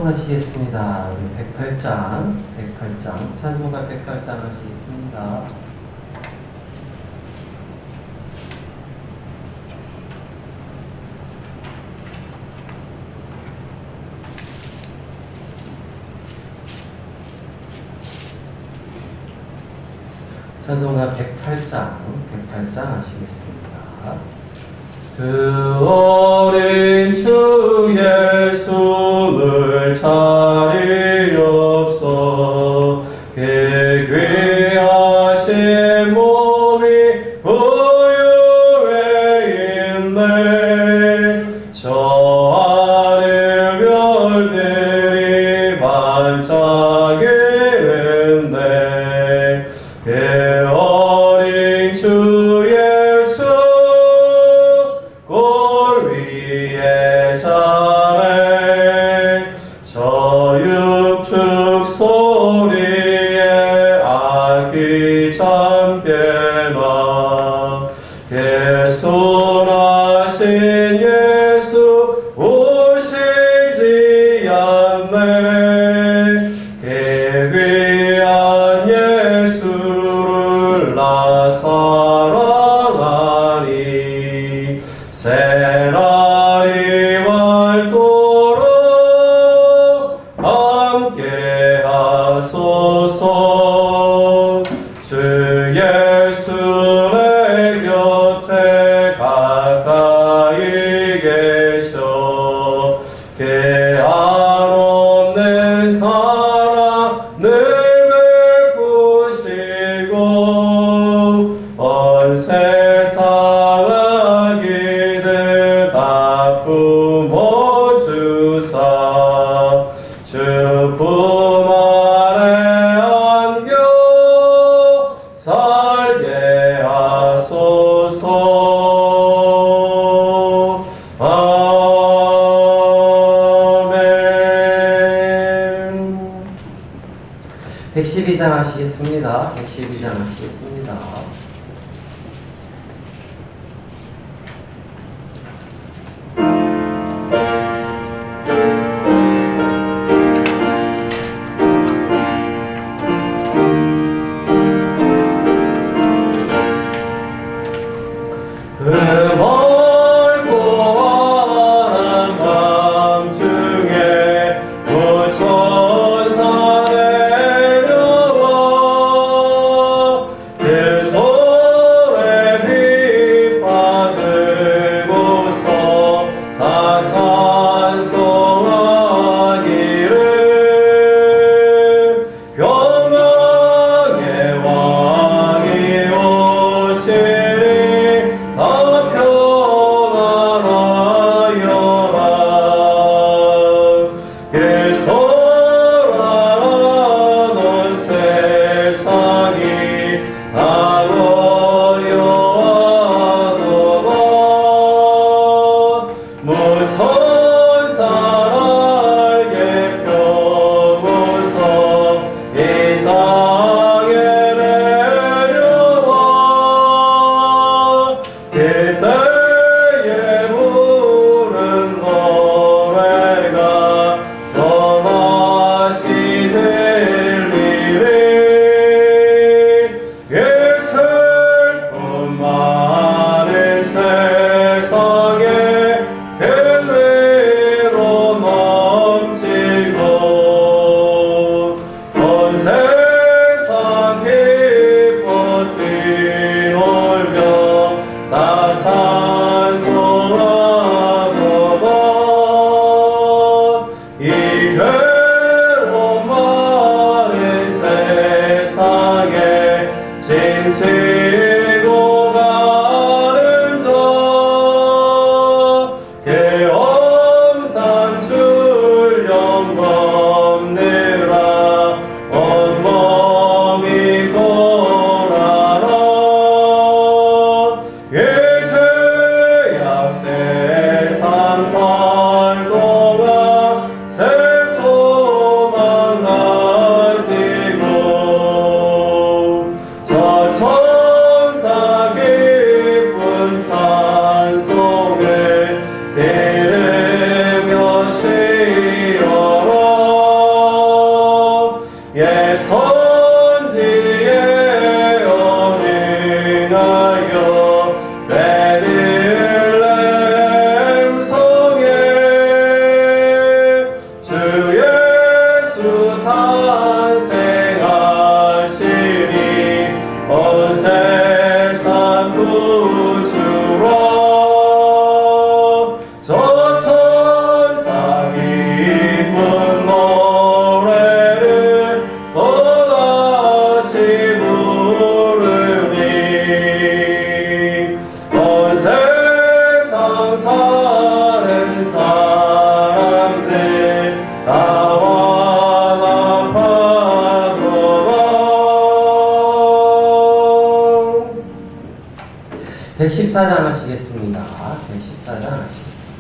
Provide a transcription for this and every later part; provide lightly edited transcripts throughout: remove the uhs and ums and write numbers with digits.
찬송하시겠습니다. 우리 108장 찬송가 108장 하시겠습니다. 찬송가 108장 하시겠습니다. 그 어린 주 예수를 차리옵소. 그 귀하신 몸이 우유에 있네. 저 하늘 별들이 반짝이는데 그 어린 주 예수 골 위에 자네. 저 육축 소리에 아기 잠깨나. 개손하신 예수 오시지 않네. 그 귀한 예수를 나 사랑하니. 새날이 왈도록 함께 하소서. 주 예수 내 곁에 가까이 계셔. 개안 없는 사랑 늘 베푸시고 온 세상 아기들 다 품어주사. 주 품 아래 안겨 살게 하소서. 아멘. 112장 하시겠습니다. 112장 하시겠습니다. 멀고 환한 밤중에 무천사 내려와 114장 하시겠습니다. 114장 하시겠습니다.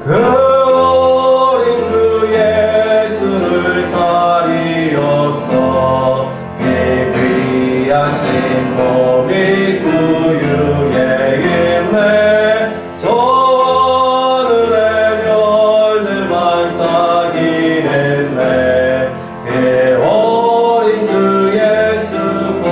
그 어린 주 예수를 자리 없어 귀하신 몸이 구유에 있네. 저 하늘의 별들 반짝이네. 그 어린 주 예수 볼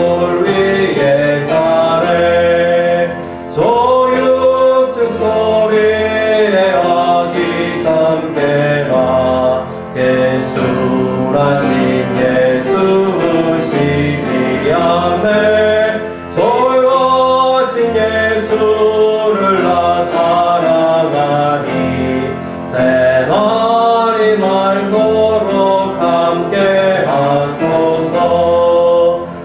위에 자래. 조육축 소리에 아기 잠깨나. 개수라신 예수 우시지 않네. 조여신 예수를 나 사랑하니. 새날이 맑도록 함께 하소서.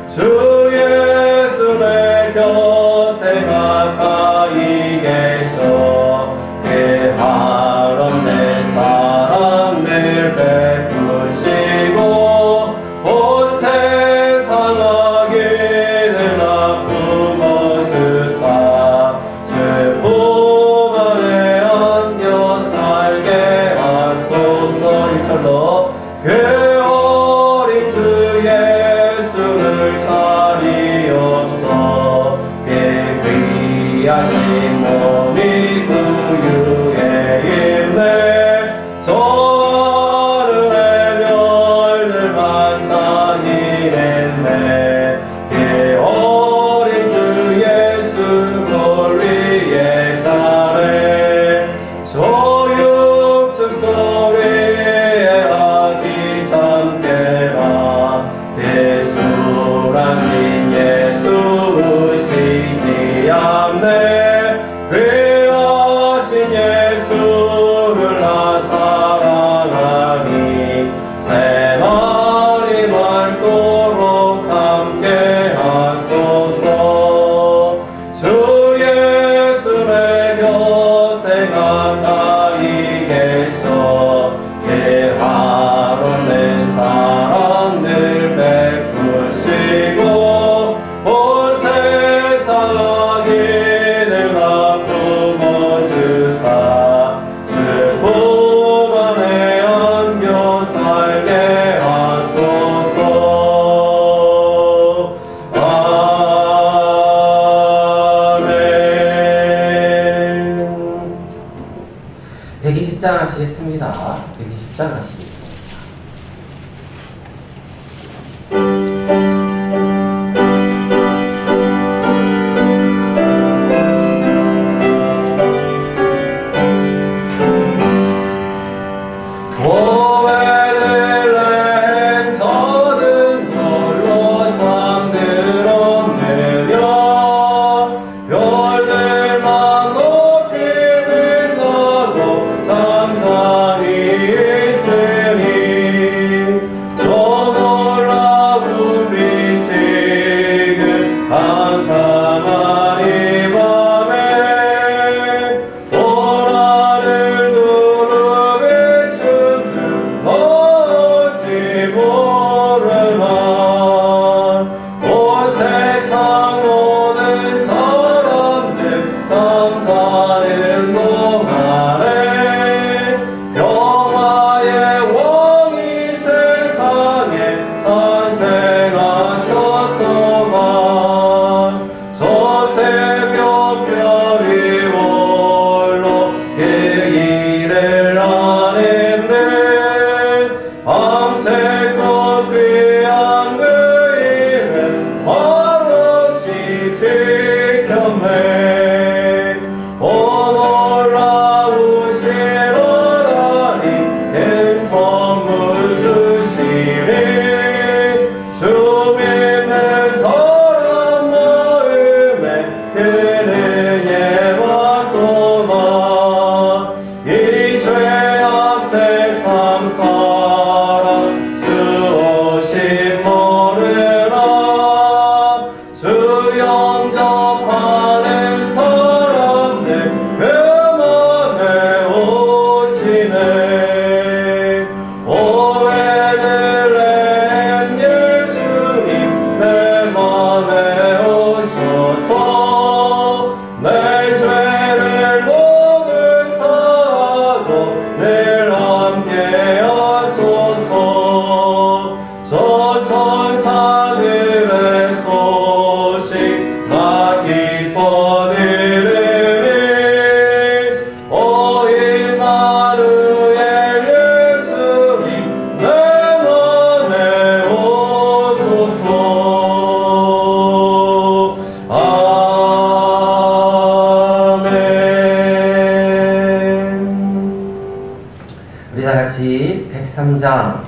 주 예수 내 곁에 가까이 계셔. 괴한 내 사랑 늘 베푸시고 온 세상 악인을 다 품어주사. 주 품 안에 안겨 살게 하소서. 1절로 그 어린 주 예수를 자리 없어 귀하신 몸이 구유에 있네. 저 하늘의 별들 반짝이네. 그 어린 주 예수 골 위에 자래. 조육축 소리에 아기 잠깨나. 개수라신 예수 우시지 않네. 귀하신 예수를 나 사랑하니. 새날이 맑도록 함께 하소서. 주 예수 내 곁에 가까이 계셔. 괴한 내 사랑 늘 베푸시고 온 세상 악인을 다 품어주사. 주 품 안에 안겨 살게 하소서. 아멘. 120장 하시겠습니다. 120장 하시겠습니다. 고베들레헴 저는 홀로 잠들었느냐. 별들만 높이 빛나고 잠잠히 있으니. 저 놀라운 빛이 그 캄캄한 이 밤에 온 하늘 두루 비춘 줄 어찌 모르나. 온 세상 오는 사람들 잠자는 동안에 영화의 왕이 세상에 탄생하셨더라. 저 새벽별이 홀로 계기를 아는데. 밤새껏 귀한 그 일을 말없이 지켰네. 오 놀라우신 하나님 큰 선물 주시니. 주 믿는 사람 마음에 큰 은혜 받도다. 이 죄 우리 다 같이 103장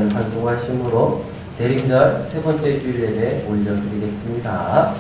찬송하심으로 대림절 세 번째 주일 예배 올려드리겠습니다.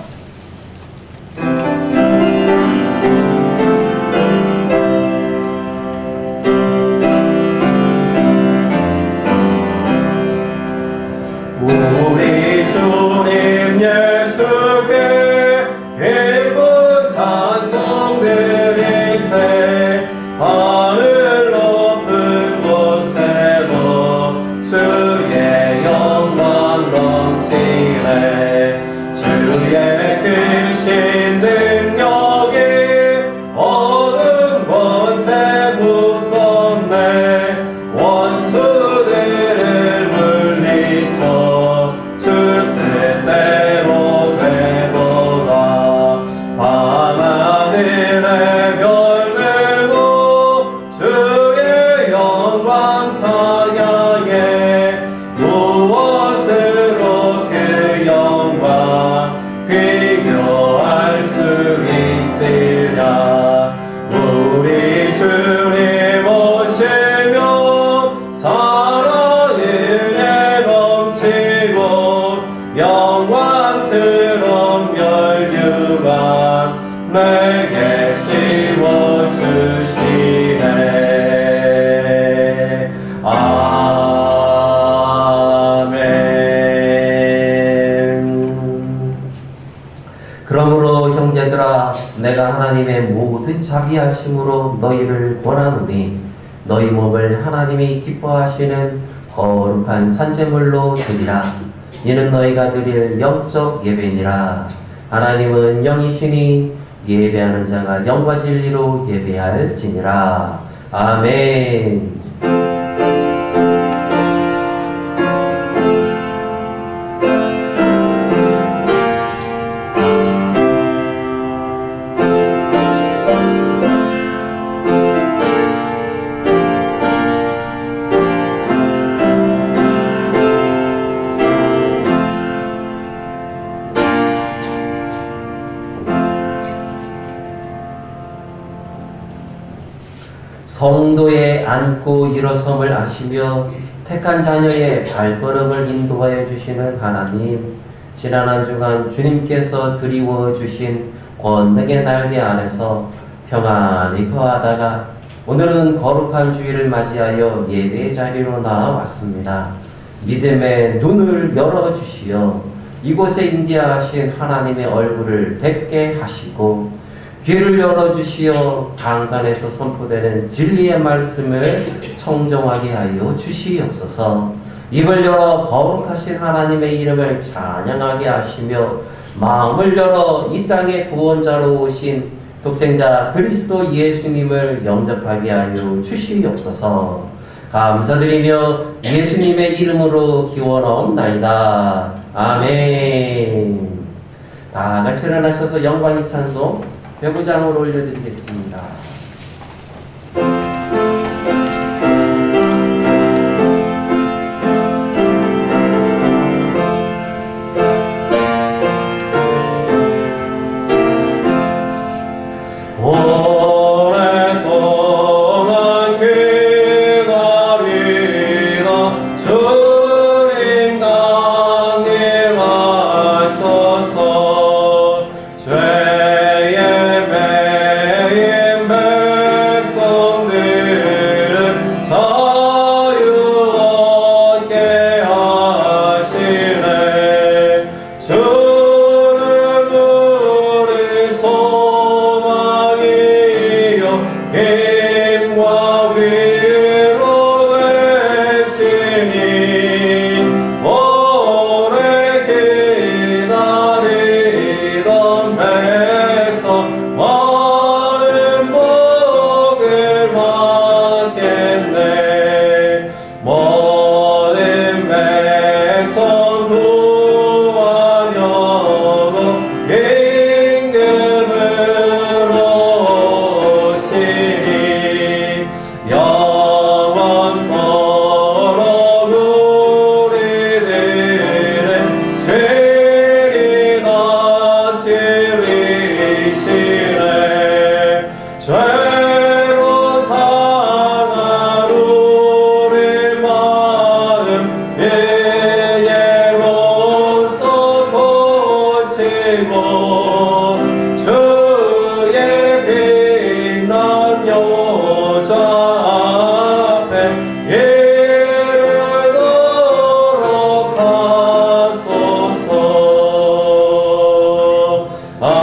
우리 주님 예수께 기쁜 찬송 드리세. 하늘 높은 곳에도 주의 영광 넘치네. 주의 크신 능력이 어둠 권세 묶었네. 원수들을 물리쳐 주 뜻대로 되도다. 밤하늘의 별들도 주의 영광 찬양해. 무엇으로 그 영광 비교할 수 있으랴. 우리 주님 오시며 사랑의 은혜 넘치고 영광스러운 멸류관 내게 씌워주시네. 아멘. 그러므로 형제들아, 내가 하나님의 모든 자비하심으로 너희를 권하노니 너희 몸을 하나님이 기뻐하시는 거룩한 산제물로 드리라. 이는 너희가 드릴 영적 예배니라. 하나님은 영이시니 예배하는 자가 영과 진리로 예배할지니라. 아멘. 성도의 앉고 일어섬을 아시며 택한 자녀의 발걸음을 인도하여 주시는 하나님, 지난 한 주간 주님께서 드리워 주신 권능의 날개 안에서 평안히 거하다가 오늘은 거룩한 주일을 맞이하여 예배의 자리로 나와왔습니다. 믿음의 눈을 열어주시어 이곳에 임재하신 하나님의 얼굴을 뵙게 하시고 귀를 열어주시어 강단에서 선포되는 진리의 말씀을 청정하게 하여 주시옵소서. 입을 열어 거룩하신 하나님의 이름을 찬양하게 하시며 마음을 열어 이 땅의 구원자로 오신 독생자 그리스도 예수님을 영접하게 하여 주시옵소서. 감사드리며 예수님의 이름으로 기원하옵나이다. 아멘. 다 같이 일어나셔서 영광의 찬송 배구장으로 올려드리겠습니다. 오랫동안 기다리던 주님 강림하소서. 죄의 매인 백성들은 자유 얻게 하시네. 주는 우리 소망이요 힘과 위로 되시니 오래 기다리던 백성 많은 복을 받겠네. 모든 백성 구하려고 임금으로 오시니 영원토록 우리들의 죄를 다스리시네. 죄로 상한 앞에 이르도록 하소서. 아멘.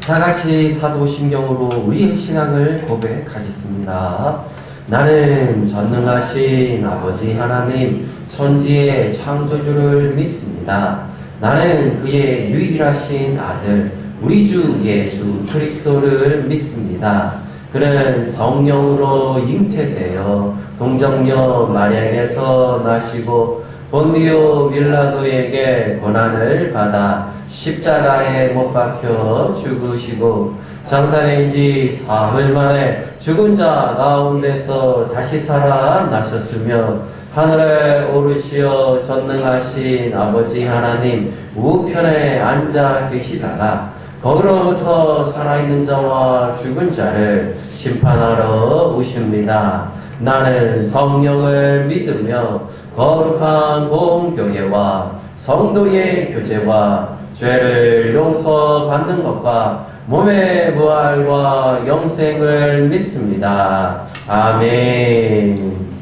다 같이 사도신경으로 우리의 신앙을 고백하겠습니다. 나는 전능하신 아버지 하나님 천지의 창조주를 믿습니다. 나는 그의 유일하신 아들 우리 주 예수 그리스도를 믿습니다. 그는 성령으로 잉태되어 동정녀 마리아에게서 나시고 본디오 빌라도에게 고난을 받아 십자가에 못 박혀 죽으시고 장사된 지 사흘 만에 죽은 자 가운데서 다시 살아나셨으며 하늘에 오르시어 전능하신 아버지 하나님 우편에 앉아 계시다가 거기로부터 살아있는 자와 죽은 자를 심판하러 오십니다. 나는 성령을 믿으며 거룩한 공교회와 성도의 교제와 죄를 용서받는 것과 몸의 부활과 영생을 믿습니다. 아멘.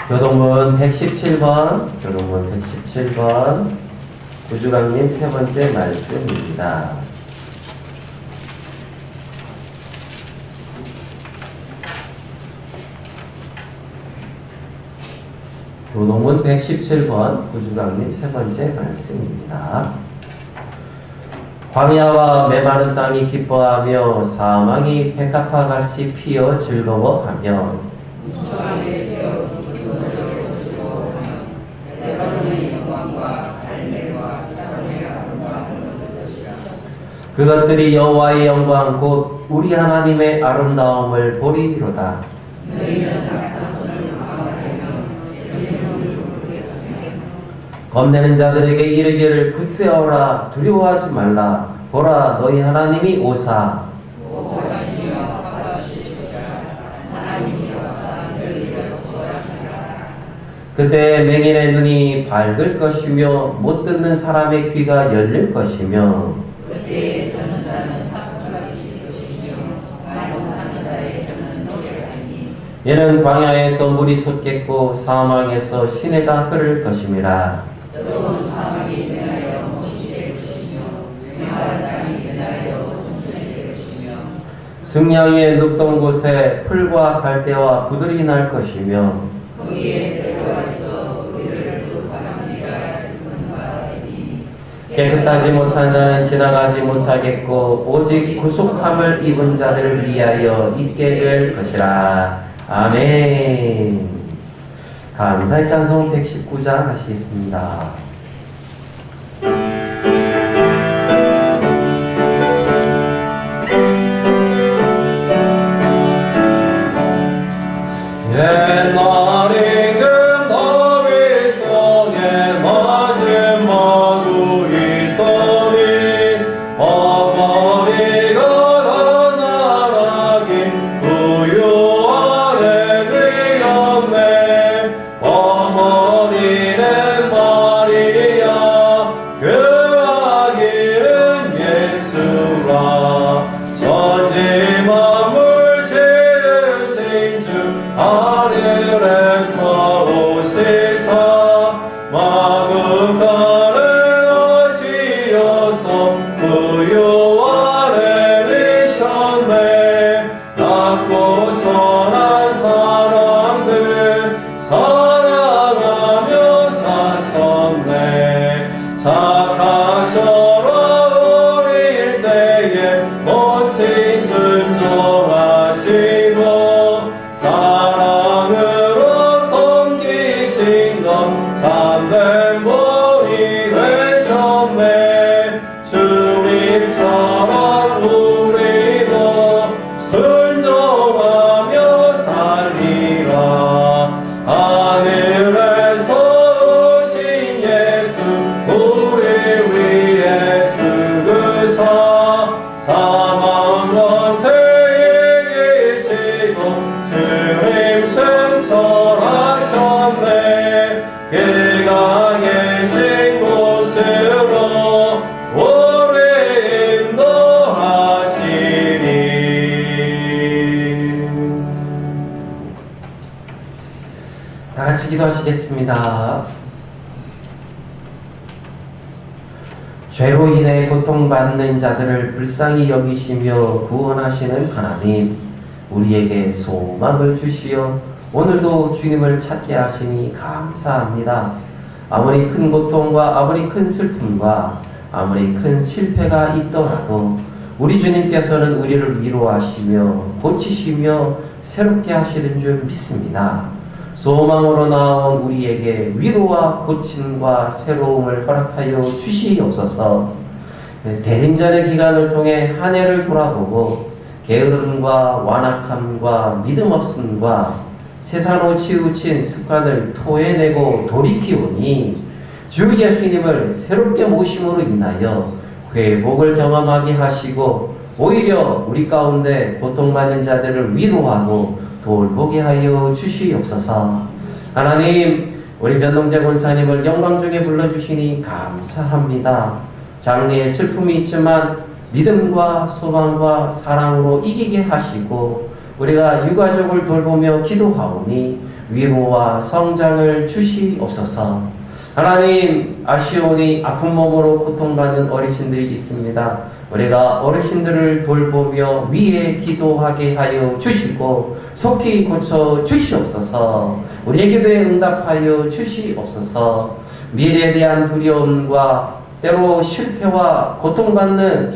교동문 117번, 교동문 117번, 구주강님 세 번째 말씀입니다. 교동문 117번, 구주강님 세 번째 말씀입니다. 광야와 메마른 땅이 기뻐하며 사망이 백합화 같이 피어 즐거워하며 그것들이 여호와의 영광 곧 우리 하나님의 아름다움을 보리로다. 겁내는 자들에게 이르기를 굳세어라 두려워하지 말라 보라 너희 하나님이 오사. 그때 맹인의 눈이 밝을 것이며 못 듣는 사람의 귀가 열릴 것이며 이는 광야에서 물이 솟겠고 사막에서 시내가 흐를 것임이라. 승냥이의 눕던 곳에 풀과 갈대와 부들이 날 것이며 깨끗하지 못한 자는 지나가지 못하겠고 오직 구속함을 입은 자들을 위하여 있게 될 것이라. 아멘. 감사의 찬송 119장 하시겠습니다. 옛날에 그 다윗 성에 맞음하고 있더니 어머니가 가난하게 부유하게 되었네. 어머니는 마리아 그 아기는 예수라. 천지 만물 지으신 주 하늘에서 오시사 마구간을 하시어서 부유하게 되셨네. 낮고 천한 사람들 사랑하며 사셨네. 착하셔라 어릴 때에 모친 순종하시고 사랑으로 섬기신 것 참된 본이 되셨네. 주님처럼 우리도 순종하며 살리라. 하늘에서 오신 예수 우리 기도하시겠습니다. 죄로 인해 고통받는 자들을 불쌍히 여기시며 구원하시는 하나님, 우리에게 소망을 주시어 오늘도 주님을 찾게 하시니 감사합니다. 아무리 큰 고통과 아무리 큰 슬픔과 아무리 큰 실패가 있더라도 우리 주님께서는 우리를 위로하시며 고치시며 새롭게 하시는 줄 믿습니다. 소망으로 나온 우리에게 위로와 고침과 새로움을 허락하여 주시옵소서. 대림전의 기간을 통해 한 해를 돌아보고 게으름과 완악함과 믿음 없음과 세상으로 치우친 습관을 토해내고 돌이키오니 주 예수님을 새롭게 모심으로 인하여 회복을 경험하게 하시고 오히려 우리 가운데 고통받는 자들을 위로하고 돌보게 하여 주시옵소서. 하나님, 우리 변동재 권사님을 영광 중에 불러주시니 감사합니다. 장래에 슬픔이 있지만 믿음과 소망과 사랑으로 이기게 하시고 우리가 유가족을 돌보며 기도하오니 위로와 성장을 주시옵소서. 하나님, 아시오니 아픈 몸으로 고통받는 어르신들이 있습니다. 우리가 어르신들을 돌보며 위에 기도하게 하여 주시고 속히 고쳐 주시옵소서. 우리의 기도에 응답하여 주시옵소서. 미래에 대한 두려움과 때로 실패로 고통받는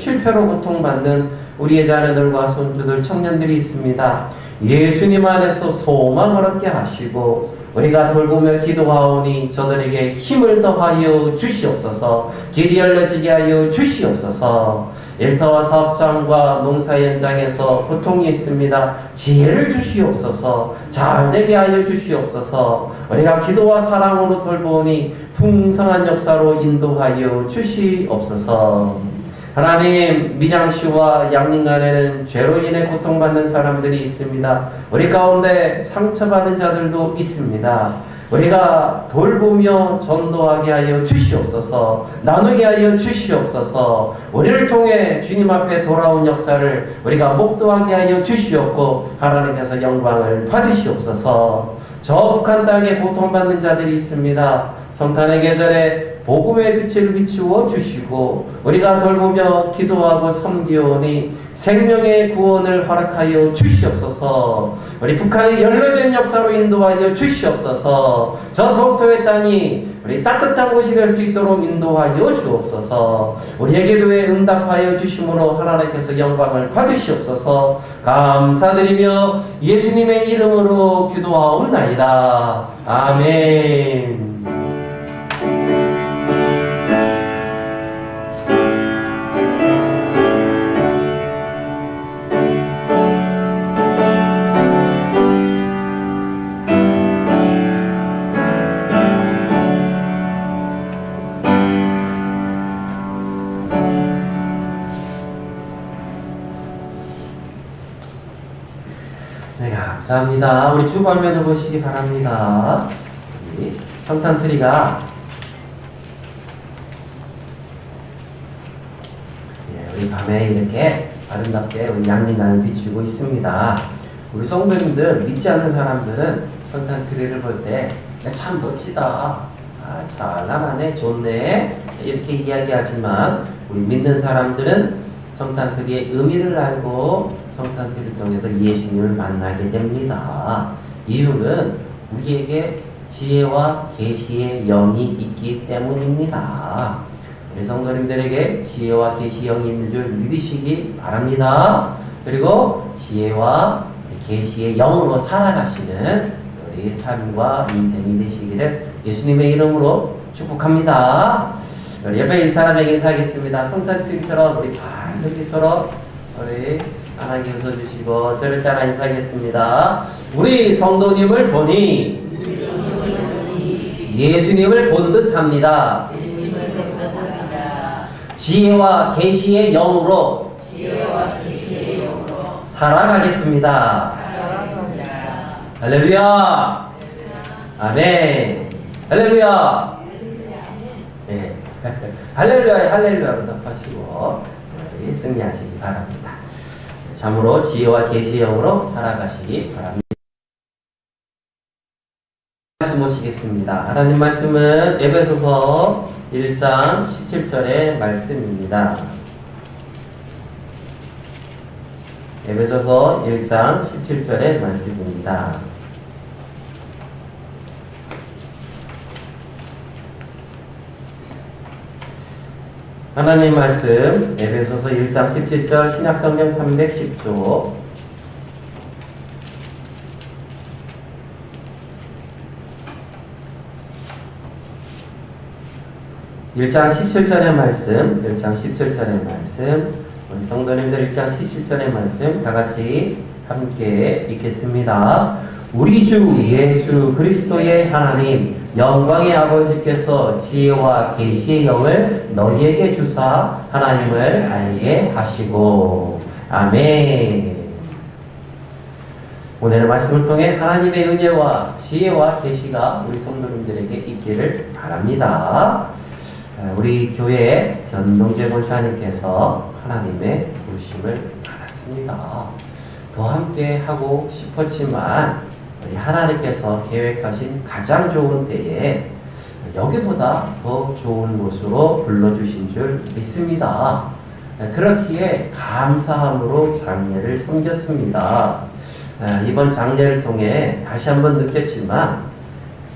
우리의 자녀들과 손주들, 청년들이 있습니다. 예수님 안에서 소망을 얻게 하시고 우리가 돌보며 기도하오니 저들에게 힘을 더하여 주시옵소서. 길이 열려지게 하여 주시옵소서. 일터와 사업장과 농사 현장에서 고통이 있습니다. 지혜를 주시옵소서. 잘되게 하여 주시옵소서. 우리가 기도와 사랑으로 돌보니 풍성한 역사로 인도하여 주시옵소서. 하나님, 밀양시와 양림간에는 죄로 인해 고통받는 사람들이 있습니다. 우리 가운데 상처받은 자들도 있습니다. 우리가 돌보며 전도하게 하여 주시옵소서. 나누게 하여 주시옵소서. 우리를 통해 주님 앞에 돌아온 역사를 우리가 목도하게 하여 주시옵고 하나님께서 영광을 받으시옵소서. 저 북한 땅에 고통받는 자들이 있습니다. 성탄의 계절에 복음의 빛을 비추어 주시고 우리가 돌보며 기도하고 섬기오니 생명의 구원을 허락하여 주시옵소서. 우리 북한의 열려진 역사로 인도하여 주시옵소서. 저 동토의 땅이 우리 따뜻한 곳이 될 수 있도록 인도하여 주옵소서. 우리의 기도에 응답하여 주심으로 하나님께서 영광을 받으시옵소서. 감사드리며 예수님의 이름으로 기도하옵나이다. 아멘. 네, 감사합니다. 우리 주반면을 보시기 바랍니다. 우리 성탄 트리가 우리 밤에 이렇게 아름답게 우리 양림간을 비추고 있습니다. 우리 성도님들, 믿지 않는 사람들은 성탄 트리를 볼 때 참 멋지다, 잘나가네, 좋네 이렇게 이야기하지만 우리 믿는 사람들은 성탄 트리의 의미를 알고 성탄 트리를 통해서 예수님을 만나게 됩니다. 이유는 우리에게 지혜와 계시의 영이 있기 때문입니다. 우리 성도님들에게 지혜와 계시의 영이 있는 줄 믿으시기 바랍니다. 그리고 지혜와 계시의 영으로 살아가시는 우리 삶과 인생이 되시기를 예수님의 이름으로 축복합니다. 우리 옆에 이 사람에게 인사하겠습니다. 성탄 트리처럼 우리 발들이 서로 우리 하나님께 웃어주시고 저를 따라 인사하겠습니다. 우리 성도님을 보니 예수님을 본 듯합니다. 지혜와 계시의 영으로 살아가겠습니다. 할렐루야. 아멘. 할렐루야. 네. 할렐루야, 할렐루야 응답하시고 승리하시기 바랍니다. 참으로 지혜와 계시의 영으로 살아가시기 바랍니다. 말씀 모시겠습니다. 읽겠습니다. 하나님 말씀은 에베소서 1장 17절의 말씀입니다. 에베소서 1장 17절의 말씀입니다. 하나님 말씀 에베소서 1장 17절 신약성경 310조 1장 17절의 말씀, 1장 17절의 말씀, 우리 성도님들 1장 17절의 말씀 다 같이 함께 읽겠습니다. 우리 주 예수 그리스도의 하나님 영광의 아버지께서 지혜와 계시의 영을 너희에게 주사 하나님을 알게 하시고 아멘. 오늘의 말씀을 통해 하나님의 은혜와 지혜와 계시가 우리 성도님들에게 있기를 바랍니다. 우리 교회 변동재 권사님께서 하나님의 부르심을 받았습니다. 더 함께 하고 싶었지만 우리 하나님께서 계획하신 가장 좋은 때에 여기보다 더 좋은 곳으로 불러주신 줄 믿습니다. 그렇기에 감사함으로 장례를 섬겼습니다. 이번 장례를 통해 다시 한번 느꼈지만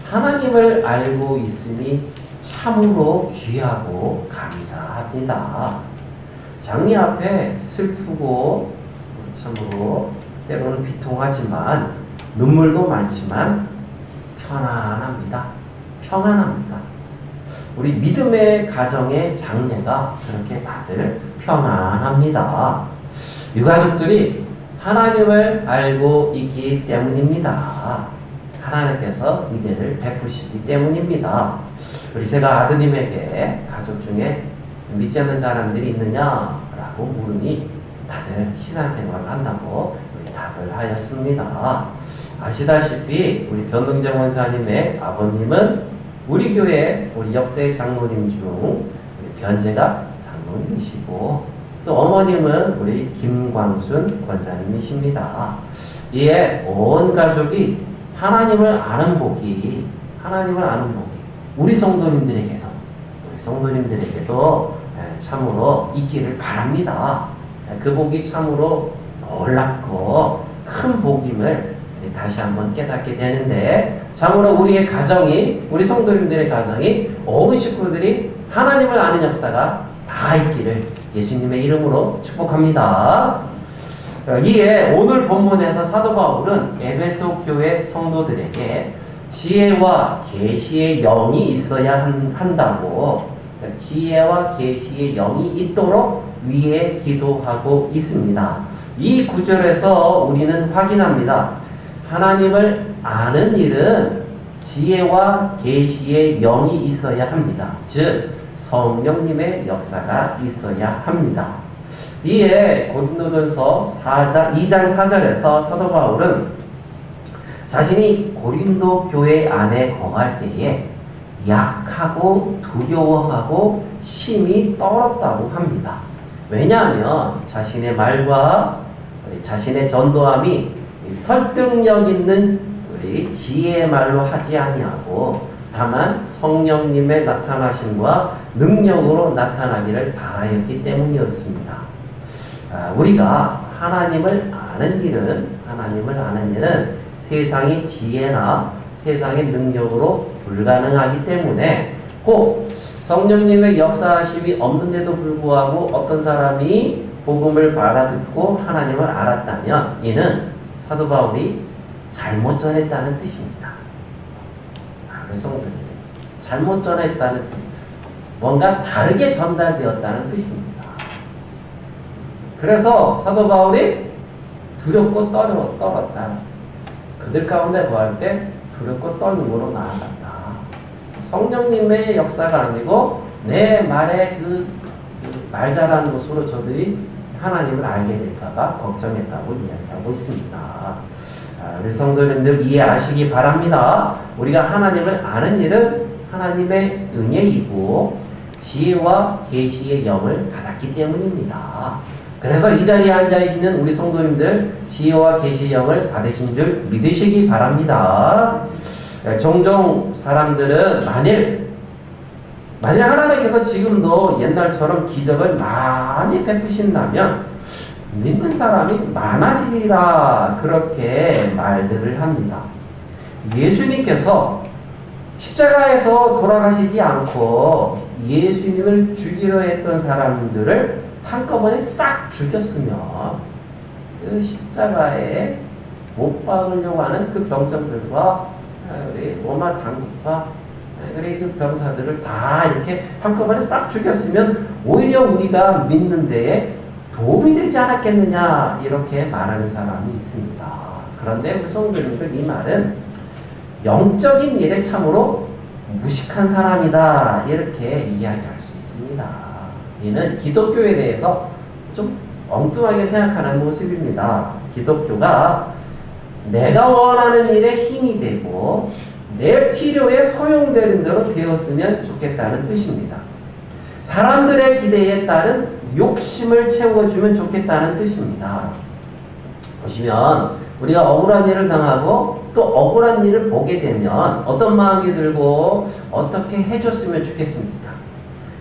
하나님을 알고 있음이 참으로 귀하고 감사합니다. 장례 앞에 슬프고 참으로 때로는 비통하지만 눈물도 많지만 편안합니다. 평안합니다. 우리 믿음의 가정의 장례가 그렇게 다들 평안합니다. 유가족들이 하나님을 알고 있기 때문입니다. 하나님께서 은혜를 베푸시기 때문입니다. 우리 제가 아드님에게 가족 중에 믿지 않는 사람들이 있느냐라고 물으니 다들 신앙생활을 한다고 답을 하였습니다. 아시다시피 우리 변동재 원사님의 아버님은 우리 교회 우리 역대 장로님 중 우리 변재가 장로님이시고 또 어머님은 우리 김광순 권사님이십니다. 이에 온 가족이 하나님을 아는 복이 우리 성도님들에게도 참으로 있기를 바랍니다. 그 복이 참으로 놀랍고 큰 복임을 다시 한번 깨닫게 되는데 참으로 우리의 가정이 우리 성도님들의 가정이 온 식구들이 하나님을 아는 역사가 다 있기를 예수님의 이름으로 축복합니다. 이에 오늘 본문에서 사도 바울은 에베소 교회 성도들에게 지혜와 계시의 영이 있어야 한다고 지혜와 계시의 영이 있도록 위에 기도하고 있습니다. 이 구절에서 우리는 확인합니다. 하나님을 아는 일은 지혜와 계시의 영이 있어야 합니다. 즉 성령님의 역사가 있어야 합니다. 이에 고린도전서 2장 4절에서 사도 바울은 자신이 고린도 교회 안에 거할 때에 약하고 두려워하고 심히 떨었다고 합니다. 왜냐하면 자신의 말과 자신의 전도함이 설득력 있는 우리 지혜의 말로 하지 아니하고 다만 성령님의 나타나심과 능력으로 나타나기를 바라였기 때문이었습니다. 우리가 하나님을 아는 일은 세상의 지혜나 세상의 능력으로 불가능하기 때문에 혹 성령님의 역사하심이 없는데도 불구하고 어떤 사람이 복음을 알아듣고 하나님을 알았다면 이는 사도 바울이 잘못 전했다는 뜻입니다. 그래서 잘못 전했다는 뜻, 뭔가 다르게 전달되었다는 뜻입니다. 그래서 사도 바울이 두렵고 떨었다. 그들 가운데 거할 때 두렵고 떨림으로 나아갔다. 성령님의 역사가 아니고 내 말에 그 말 잘하는 것으로 저들이 하나님을 알게 될까봐 걱정했다고 이야기하고 있습니다. 우리 성도님들 이해하시기 바랍니다. 우리가 하나님을 아는 일은 하나님의 은혜이고 지혜와 계시의 영을 받았기 때문입니다. 그래서 이 자리에 앉아 계시는 우리 성도님들 지혜와 계시의 영을 받으신 줄 믿으시기 바랍니다. 종종 사람들은 만일 하나님께서 지금도 옛날처럼 기적을 많이 베푸신다면 믿는 사람이 많아지리라 그렇게 말들을 합니다. 예수님께서 십자가에서 돌아가시지 않고 예수님을 죽이려 했던 사람들을 한꺼번에 싹 죽였으면 그 십자가에 못 박으려고 하는 그 병정들과 우리 로마 당국과 그래 그 병사들을 다 이렇게 한꺼번에 싹 죽였으면 오히려 우리가 믿는 데에 도움이 되지 않았겠느냐 이렇게 말하는 사람이 있습니다. 그런데 우리 성도님들 이 말은 영적인 일에 참으로 무식한 사람이다 이렇게 이야기할 수 있습니다. 이는 기독교에 대해서 좀 엉뚱하게 생각하는 모습입니다. 기독교가 내가 원하는 일에 힘이 되고 내 필요에 소용되는 대로 되었으면 좋겠다는 뜻입니다. 사람들의 기대에 따른 욕심을 채워주면 좋겠다는 뜻입니다. 보시면 우리가 억울한 일을 당하고 또 억울한 일을 보게 되면 어떤 마음이 들고 어떻게 해줬으면 좋겠습니까?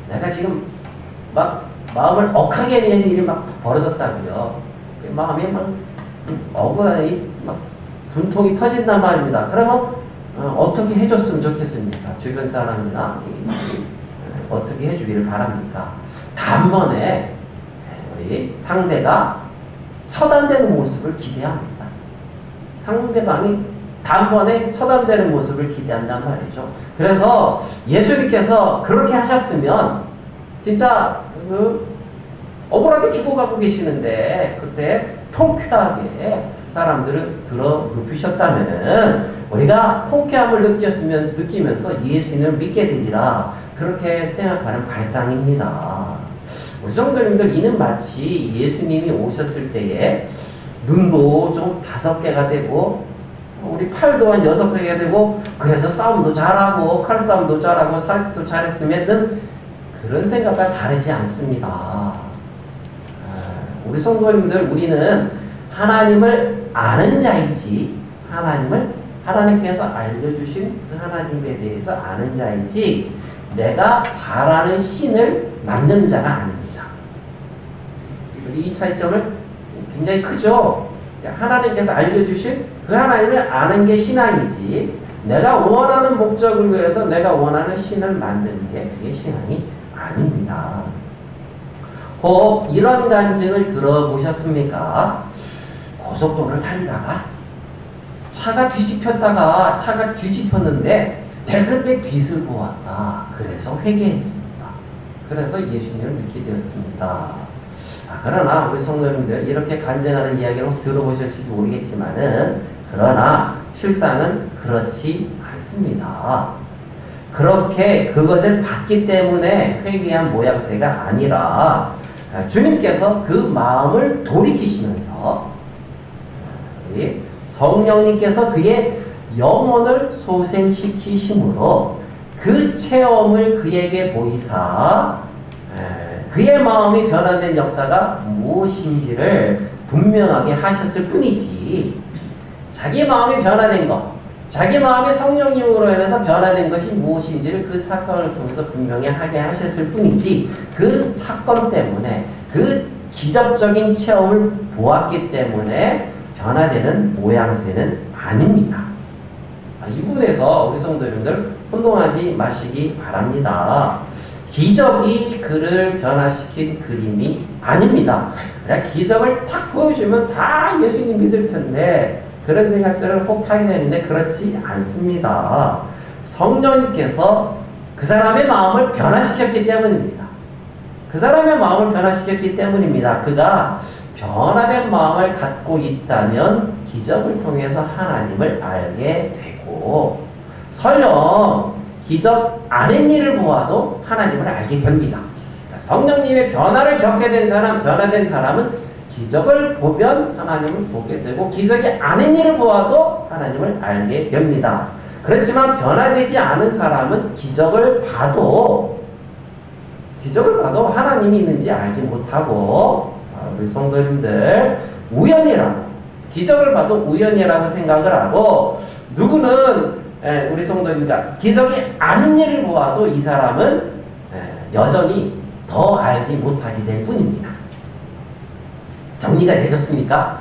내가 지금 막 마음을 억하게 내는 일이 막 벌어졌다고요. 그 마음이 막 억울한 일이 막 분통이 터진단 말입니다. 그러면 어떻게 해줬으면 좋겠습니까? 주변 사람이나 어떻게 해주기를 바랍니까? 단번에 우리 상대가 처단되는 모습을 기대합니다. 상대방이 단번에 처단되는 모습을 기대한단 말이죠. 그래서 예수님께서 그렇게 하셨으면 진짜 억울하게 죽어가고 계시는데 그때 통쾌하게 사람들을 들어 눕히셨다면은 우리가 통쾌함을 느끼면서 예수님을 믿게 되리라 그렇게 생각하는 발상입니다. 우리 성도님들 이는 마치 예수님이 오셨을 때에 눈도 좀 5개가 되고 우리 팔도 한 6개가 되고 그래서 싸움도 잘하고 칼싸움도 잘하고 살도 잘했으면 그런 생각과 다르지 않습니다. 우리 성도님들 우리는 하나님을 아는 자이지 하나님께서 알려주신 그 하나님에 대해서 아는 자이지 내가 바라는 신을 만드는 자가 아닙니다. 이 차이점을 굉장히 크죠. 하나님께서 알려주신 그 하나님을 아는 게 신앙이지 내가 원하는 목적을 위해서 내가 원하는 신을 만드는 게 그게 신앙이 아닙니다. 혹 이런 간증을 들어보셨습니까? 고속도로를 달리다가 차가 뒤집혔는데 내가 그때 빛을 보았다. 그래서 회개했습니다. 그래서 예수님을 믿게 되었습니다. 그러나 우리 성도님들 이렇게 간증하는 이야기를 혹 들어보셨을지 모르겠지만은 그러나 실상은 그렇지 않습니다. 그렇게 그것을 받기 때문에 회개한 모양새가 아니라 주님께서 그 마음을 돌이키시면서 성령님께서 그의 영혼을 소생시키심으로 그 체험을 그에게 보이사 그의 마음이 변화된 역사가 무엇인지를 분명하게 하셨을 뿐이지 자기 마음이 변화된 것 자기 마음이 성령님으로 인해서 변화된 것이 무엇인지를 그 사건을 통해서 분명히 하게 하셨을 뿐이지 그 사건 때문에 그 기적적인 체험을 보았기 때문에 변화되는 모양새는 아닙니다. 이 부분에서 우리 성도님들 혼동하지 마시기 바랍니다. 기적이 그를 변화시킨 그림이 아닙니다. 기적을 탁 보여주면 다 예수님 믿을 텐데 그런 생각들을 혹 하게 되는데 그렇지 않습니다. 성령님께서 그 사람의 마음을 변화시켰기 때문입니다. 그 사람의 마음을 변화시켰기 때문입니다. 그가 변화된 마음을 갖고 있다면 기적을 통해서 하나님을 알게 되고 설령 기적 아닌 일을 보아도 하나님을 알게 됩니다. 그러니까 성령님의 변화를 겪게 된 사람, 변화된 사람은 기적을 보면 하나님을 보게 되고 기적이 아닌 일을 보아도 하나님을 알게 됩니다. 그렇지만 변화되지 않은 사람은 기적을 봐도 하나님이 있는지 알지 못하고 우리 성도님들 우연이라고 기적을 봐도 우연이라고 생각을 하고 누구는 우리 성도님과 기적이 아닌 일을 보아도 이 사람은 여전히 더 알지 못하게 될 뿐입니다. 정리가 되셨습니까?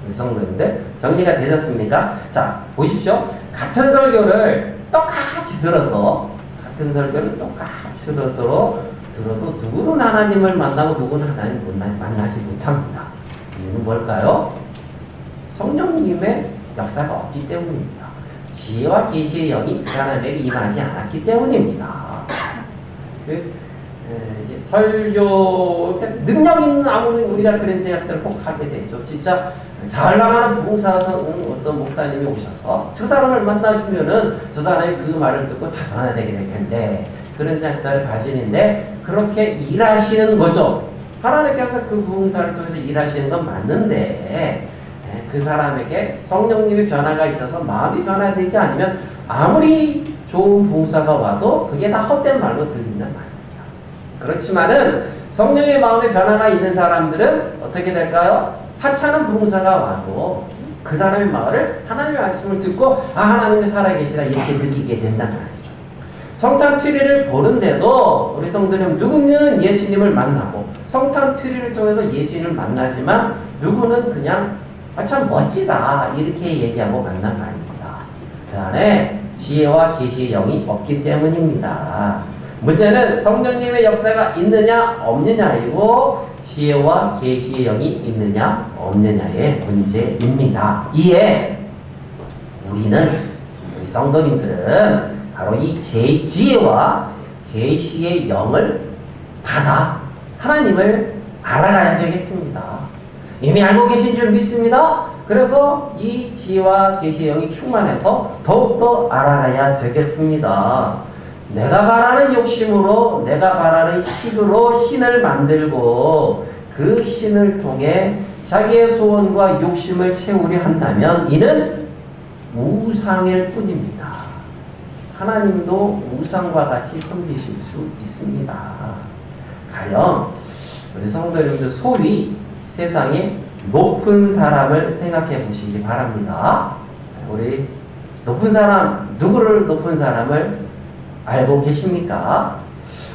우리 성도님들 정리가 되셨습니까? 자, 보십시오. 같은 설교를 똑같이 들어도 누구는 하나님을 만나고 누구는 하나님을 만나지 못합니다. 이유는 뭘까요? 성령님의 역사가 없기 때문입니다. 지혜와 계시의 영이 그 사람에게 임하지 않았기 때문입니다. 설교, 그러니까 능력 있는 아무리 우리가 그런 생각들을 꼭 하게 되죠. 진짜 잘 나가는 부흥사선 어떤 목사님이 오셔서 저 사람을 만나주면은 저 사람이 그 말을 듣고 다 변화되게 될 텐데 그런 생각들을 가지는데 그렇게 일하시는 거죠. 하나님께서 그 부흥사를 통해서 일하시는 건 맞는데 그 사람에게 성령님의 변화가 있어서 마음이 변화되지 않으면 아무리 좋은 부흥사가 와도 그게 다 헛된 말로 들린단 말입니다. 그렇지만은 성령의 마음의 변화가 있는 사람들은 어떻게 될까요? 하찮은 부흥사가 와도 그 사람의 마음을 하나님의 말씀을 듣고 하나님이 살아계시다 이렇게 느끼게 된단 말이죠. 성탄 트리를 보는데도 우리 성도는 누구는 예수님을 만나고 성탄 트리를 통해서 예수님을 만나지만 누구는 그냥 참 멋지다 이렇게 얘기하고 만난 말입니다. 그 안에 지혜와 계시의 영이 없기 때문입니다. 문제는 성령님의 역사가 있느냐 없느냐이고 지혜와 계시의 영이 있느냐 없느냐의 문제입니다. 이에 우리 성도님들은 바로 이 지혜와 계시의 영을 받아 하나님을 알아가야 되겠습니다. 이미 알고 계신 줄 믿습니다. 그래서 이 지혜와 계시의 영이 충만해서 더욱더 알아가야 되겠습니다. 내가 바라는 욕심으로 내가 바라는 식으로 신을 만들고 그 신을 통해 자기의 소원과 욕심을 채우려 한다면 이는 우상일 뿐입니다. 하나님도 우상과 같이 섬기실 수 있습니다. 가령 우리 성도님들 소위 세상에 높은 사람을 생각해 보시기 바랍니다. 우리 높은 사람, 누구를 높은 사람을 알고 계십니까?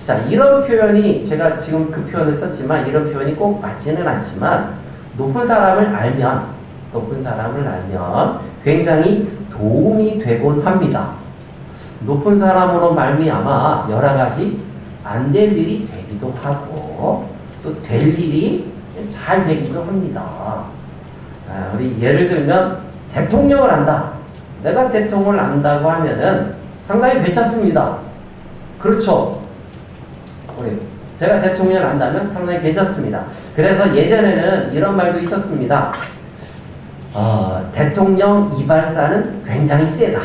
자, 이런 표현이 제가 지금 그 표현을 썼지만 이런 표현이 꼭 맞지는 않지만 높은 사람을 알면 굉장히 도움이 되곤 합니다. 높은 사람으로 말미암아 여러 가지 안 될 일이 되기도 하고 또 될 일이 잘 되기도 합니다. 우리 예를 들면 대통령을 안다. 내가 대통령을 안다고 하면은 상당히 괜찮습니다. 그렇죠? 제가 대통령을 안다면 상당히 괜찮습니다. 그래서 예전에는 이런 말도 있었습니다. 대통령 이발사는 굉장히 세다.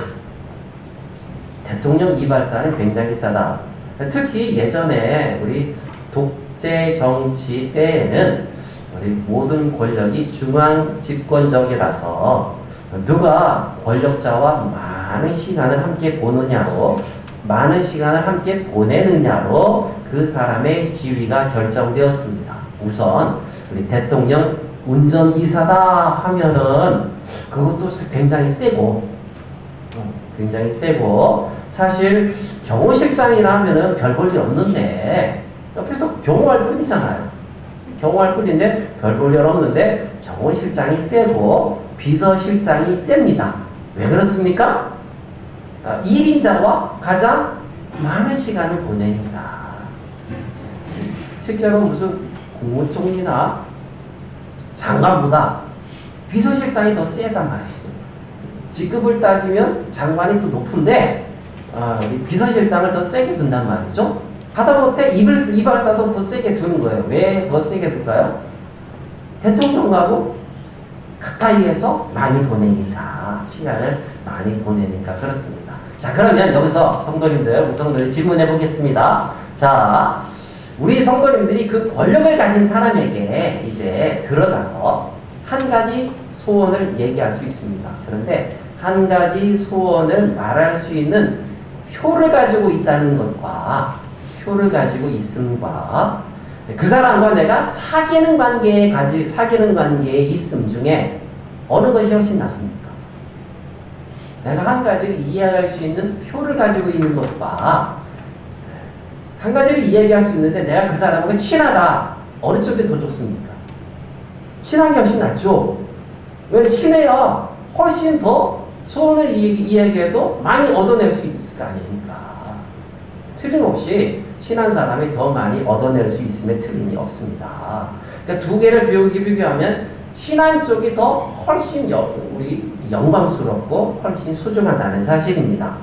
대통령 이발사는 굉장히 세다. 특히 예전에 우리 독재 정치 때에는 우리 모든 권력이 중앙 집권적이라서 누가 권력자와 많은 시간을 함께 보느냐로 많은 시간을 함께 보내느냐로 그 사람의 지위가 결정되었습니다. 우선 우리 대통령 운전기사다 하면은 그것도 굉장히 세고 사실 경호실장이라 하면은 별 볼 일 없는데 옆에서 경호할 뿐이잖아요. 경호할 뿐인데 별 볼 일 없는데 경호실장이 세고 비서실장이 셉니다. 왜 그렇습니까? 1인자와 가장 많은 시간을 보내니까. 실제로 무슨 국무총리나 장관보다 비서실장이 더 세단 말이에요. 직급을 따지면 장관이 더 높은데 비서실장을 더 세게 둔단 말이죠. 하다못해 이발사도 더 세게 두는 거예요. 왜 더 세게 둘까요? 대통령하고 가까이에서 많이 보내니까, 시간을 많이 보내니까 그렇습니다. 자, 그러면 여기서 우리 성도님 질문해 보겠습니다. 자, 우리 성도님들이 그 권력을 가진 사람에게 이제 들어가서 한 가지 소원을 얘기할 수 있습니다. 그런데 한 가지 소원을 말할 수 있는 표를 가지고 있다는 것과 표를 가지고 있음과 그 사람과 내가 사귀는 관계에 있음 중에 어느 것이 훨씬 낫습니까? 내가 한 가지를 이해할 수 있는 표를 가지고 있는 것과 한 가지를 이야기할 수 있는데 내가 그 사람하고 친하다. 어느 쪽이 더 좋습니까? 친한 게 훨씬 낫죠. 왜 친해야 훨씬 더 소원을 이야기해도 많이 얻어낼 수 있을 거 아닙니까? 틀림없이 친한 사람이 더 많이 얻어낼 수 있음에 틀림이 없습니다. 그러니까 두 개를 비교하면 친한 쪽이 더 훨씬 우리 영광스럽고 훨씬 소중하다는 사실입니다.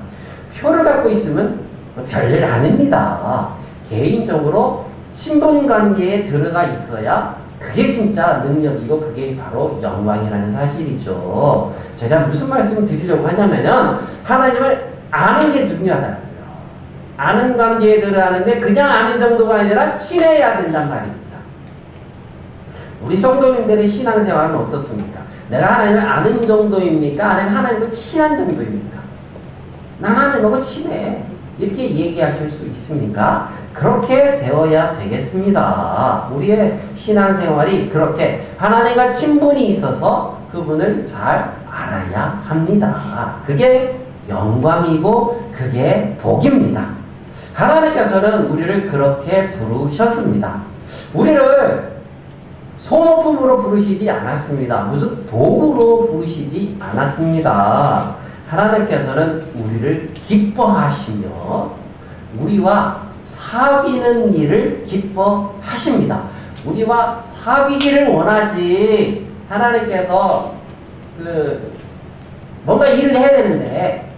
표를 갖고 있으면 별일 아닙니다. 개인적으로 친분 관계에 들어가 있어야 그게 진짜 능력이고 그게 바로 영광이라는 사실이죠. 제가 무슨 말씀을 드리려고 하냐면은 하나님을 아는 게 중요하다는 거예요. 아는 관계에 들어가는데 그냥 아는 정도가 아니라 친해야 된단 말입니다. 우리 성도님들의 신앙생활은 어떻습니까? 내가 하나님을 아는 정도입니까? 아니면 하나님과 친한 정도입니까? 난 하나님하고 친해. 이렇게 얘기하실 수 있습니까? 그렇게 되어야 되겠습니다. 우리의 신앙생활이 그렇게 하나님과 친분이 있어서 그분을 잘 알아야 합니다. 그게 영광이고 그게 복입니다. 하나님께서는 우리를 그렇게 부르셨습니다. 우리를 소모품으로 부르시지 않았습니다. 무슨 도구로 부르시지 않았습니다. 하나님께서는 우리를 기뻐하시며 우리와 사귀는 일을 기뻐하십니다. 우리와 사귀기를 원하지 하나님께서 뭔가 일을 해야 되는데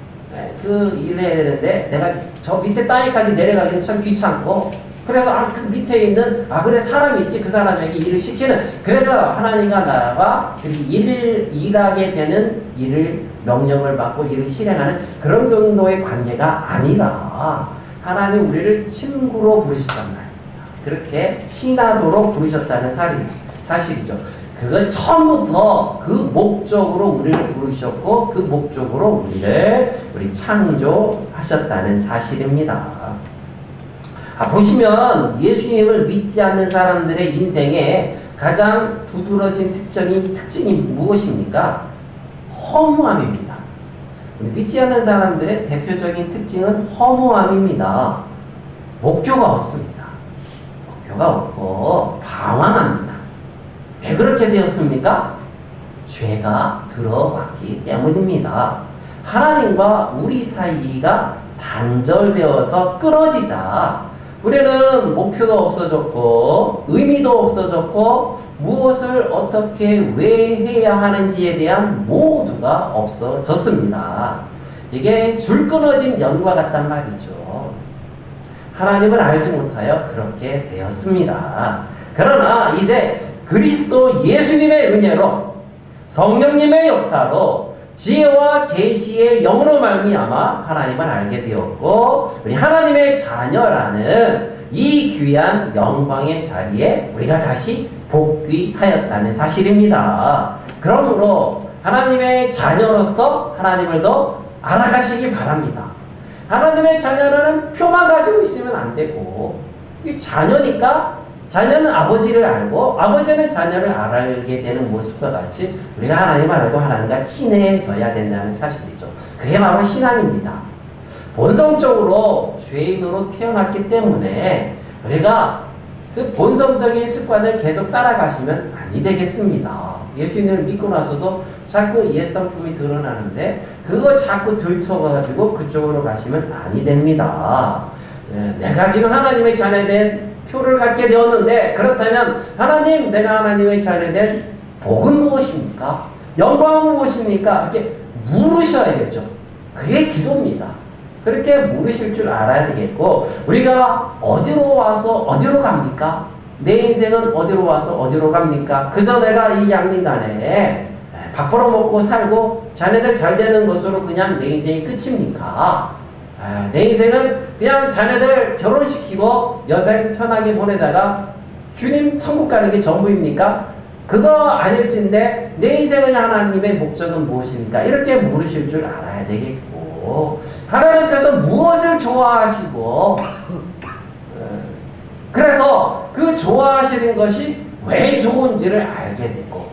그 일을 해야 되는데 내가 저 밑에 땅에까지 내려가기는 참 귀찮고 그래서 그 밑에 있는 그래 사람이 있지 그 사람에게 일을 시키는 그래서 하나님과 나와 일하게 되는 일을 명령을 받고 일을 실행하는 그런 정도의 관계가 아니라 하나님 우리를 친구로 부르셨단 말입니다. 그렇게 친하도록 부르셨다는 사실이죠. 그건 처음부터 그 목적으로 우리를 부르셨고 그 목적으로 우리 창조하셨다는 사실입니다. 보시면 예수님을 믿지 않는 사람들의 인생에 가장 두드러진 특징이 무엇입니까? 허무함입니다. 믿지 않는 사람들의 대표적인 특징은 허무함입니다. 목표가 없습니다. 목표가 없고 방황합니다. 왜 그렇게 되었습니까? 죄가 들어왔기 때문입니다. 하나님과 우리 사이가 단절되어서 끊어지자 우리는 목표도 없어졌고 의미도 없어졌고 무엇을 어떻게 왜 해야 하는지에 대한 모두가 없어졌습니다. 이게 줄 끊어진 연과 같단 말이죠. 하나님을 알지 못하여 그렇게 되었습니다. 그러나 이제 그리스도 예수님의 은혜로 성령님의 역사로 지혜와 계시의 영으로 말미암아 하나님을 알게 되었고 우리 하나님의 자녀라는 이 귀한 영광의 자리에 우리가 다시 복귀하였다는 사실입니다. 그러므로 하나님의 자녀로서 하나님을 더 알아가시기 바랍니다. 하나님의 자녀라는 표만 가지고 있으면 안 되고 자녀니까 자녀는 아버지를 알고 아버지는 자녀를 알게 되는 모습과 같이 우리가 하나님을 알고 하나님과 친해져야 된다는 사실이죠. 그게 바로 신앙입니다. 본성적으로 죄인으로 태어났기 때문에 우리가 그 본성적인 습관을 계속 따라가시면 아니 되겠습니다. 예수님을 믿고 나서도 자꾸 옛 성품이 드러나는데 그거 자꾸 들춰가지고 그쪽으로 가시면 아니 됩니다. 내가 지금 하나님의 자녀에 대한 표를 갖게 되었는데 그렇다면 하나님 내가 하나님의 자녀된 복은 무엇입니까? 영광은 무엇입니까? 이렇게 물으셔야 되죠. 그게 기도입니다. 그렇게 물으실 줄 알아야 되겠고 우리가 어디로 와서 어디로 갑니까? 내 인생은 어디로 와서 어디로 갑니까? 그저 내가 이 양림간에 밥 벌어먹고 살고 자네들 잘 되는 것으로 그냥 내 인생이 끝입니까? 내 인생은 그냥 자네들 결혼시키고 여생 편하게 보내다가 주님 천국 가는 게 전부입니까? 그거 아닐진데 내 인생은 하나님의 목적은 무엇입니까? 이렇게 물으실 줄 알아야 되겠고 하나님께서 무엇을 좋아하시고 그래서 그 좋아하시는 것이 왜 좋은지를 알게 되고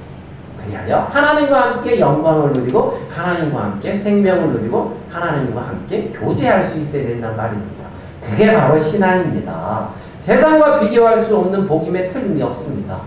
그리하여 하나님과 함께 영광을 누리고 하나님과 함께 생명을 누리고 하나님과 함께 교제할 수 있어야 된단 말입니다. 그게 바로 신앙입니다. 세상과 비교할 수 없는 복임에 틀림이 없습니다.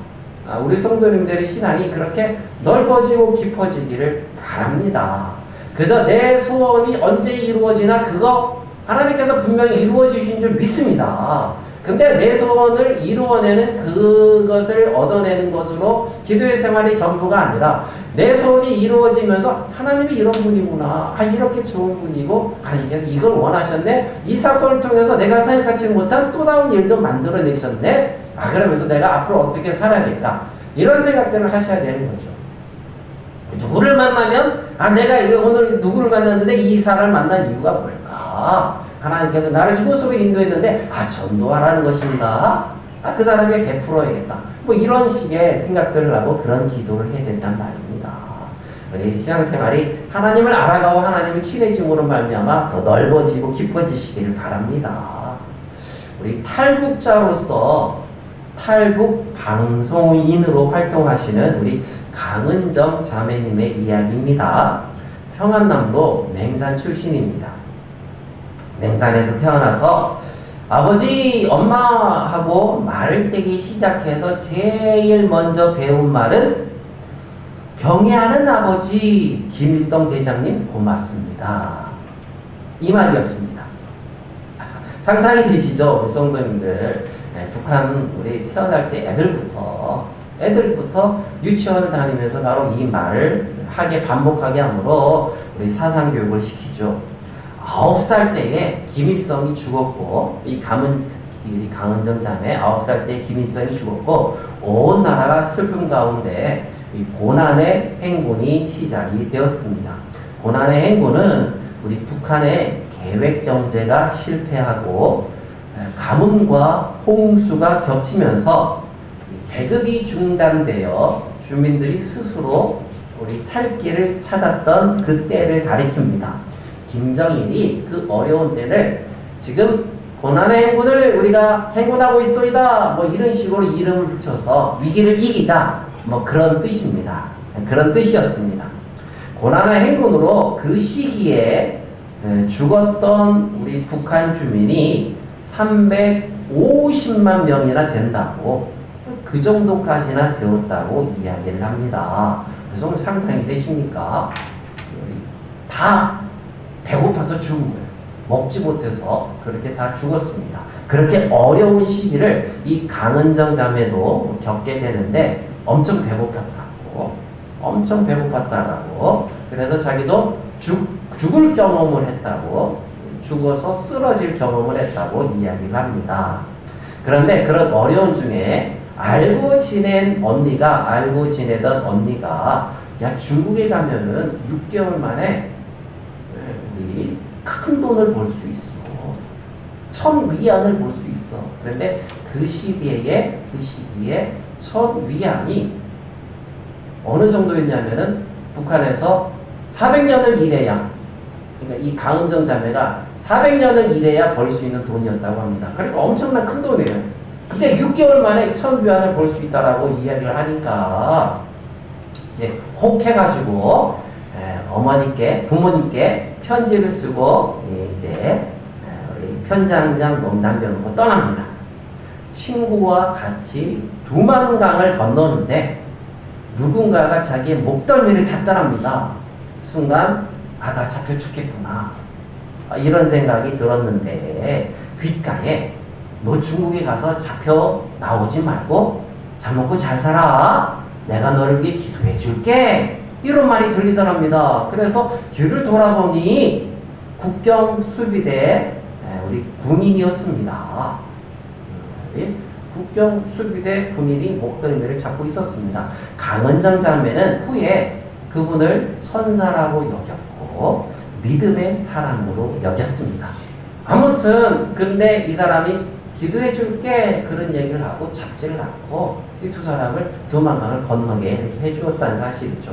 우리 성도님들의 신앙이 그렇게 넓어지고 깊어지기를 바랍니다. 그래서 내 소원이 언제 이루어지나 그거 하나님께서 분명히 이루어주신 줄 믿습니다. 근데 내 소원을 이루어내는 그것을 얻어내는 것으로 기도의 생활이 전부가 아니라 내 소원이 이루어지면서 하나님이 이런 분이구나. 이렇게 좋은 분이고 하나님께서 이걸 원하셨네. 이 사건을 통해서 내가 생각하지 못한 또 다른 일도 만들어내셨네. 그러면서 내가 앞으로 어떻게 살아야겠다. 이런 생각들을 하셔야 되는 거죠. 누구를 만나면 내가 오늘 누구를 만났는데 이 사람을 만난 이유가 뭘까? 하나님께서 나를 이곳으로 인도했는데 전도하라는 것인가? 그 사람에게 베풀어야겠다. 뭐 이런 식의 생각들을 하고 그런 기도를 해야 된단 말입니다. 우리 신앙생활이 하나님을 알아가고 하나님을 친해짐으로 말미암아 더 넓어지고 깊어지시기를 바랍니다. 우리 탈북자로서 탈북 방송인으로 활동하시는 우리 강은정 자매님의 이야기입니다. 평안남도 맹산 출신입니다. 맹산에서 태어나서 아버지, 엄마하고 말을 떼기 시작해서 제일 먼저 배운 말은 경애하는 아버지 김일성 대장님 고맙습니다. 이 말이었습니다. 상상이 되시죠? 우리 성도님들. 북한 우리 태어날 때 애들부터 유치원을 다니면서 바로 이 말을 반복하게 함으로 우리 사상교육을 시키죠. 9살 때에 김일성이 죽었고, 이 강은정 자매 9살 때 김일성이 죽었고, 온 나라가 슬픔 가운데 이 고난의 행군이 시작이 되었습니다. 고난의 행군은 우리 북한의 계획 경제가 실패하고 가뭄과 홍수가 겹치면서 배급이 중단되어 주민들이 스스로 우리 살 길을 찾았던 그 때를 가리킵니다. 김정일이 그 어려운 때를 지금 고난의 행군을 우리가 행군하고 있소이다 뭐 이런 식으로 이름을 붙여서 위기를 이기자 뭐 그런 뜻입니다. 그런 뜻이었습니다. 고난의 행군으로 그 시기에 죽었던 우리 북한 주민이 350만 명이나 된다고, 그 정도까지나 되었다고 이야기를 합니다. 그래서 상상이 되십니까? 다 배고파서 죽은 거예요. 먹지 못해서 그렇게 다 죽었습니다. 그렇게 어려운 시기를 이 강은정 자매도 겪게 되는데 엄청 배고팠다라고 그래서 자기도 죽을 경험을 했다고, 죽어서 쓰러질 경험을 했다고 이야기를 합니다. 그런데 그런 어려운 중에 알고 지내던 언니가 야 중국에 가면은 6개월 만에 우리 큰 돈을 벌 수 있어. 1,000위안을 벌 수 있어. 그런데 그 시기에 1,000위안이 어느 정도였냐면은 북한에서 400년을 일해야, 그러니까 이 강은정 자매가 400년을 일해야 벌 수 있는 돈이었다고 합니다. 그러니까 엄청난 큰 돈이에요. 근데 6개월 만에 1,000위안을 벌 수 있다라고 이야기를 하니까 이제 혹해가지고 부모님께 편지를 쓰고 이제 편지 한 장 남겨놓고 떠납니다. 친구와 같이 두만강을 건너는데 누군가가 자기의 목덜미를 잡더랍니다. 순간 나 잡혀 죽겠구나 이런 생각이 들었는데 귓가에 너 중국에 가서 잡혀 나오지 말고 잘 먹고 잘 살아. 내가 너를 위해 기도해 줄게. 이런 말이 들리더랍니다. 그래서 뒤를 돌아보니 국경 수비대 우리 군인이었습니다. 국경 수비대 군인이 목덜미를 잡고 있었습니다. 강은정 자매는 후에 그분을 천사라고 여겼고 믿음의 사람으로 여겼습니다. 아무튼 근데 이 사람이 기도해 줄게 그런 얘기를 하고 잡지를 않고 이 두 사람을 두만강을 건너게 이렇게 해주었다는 사실이죠.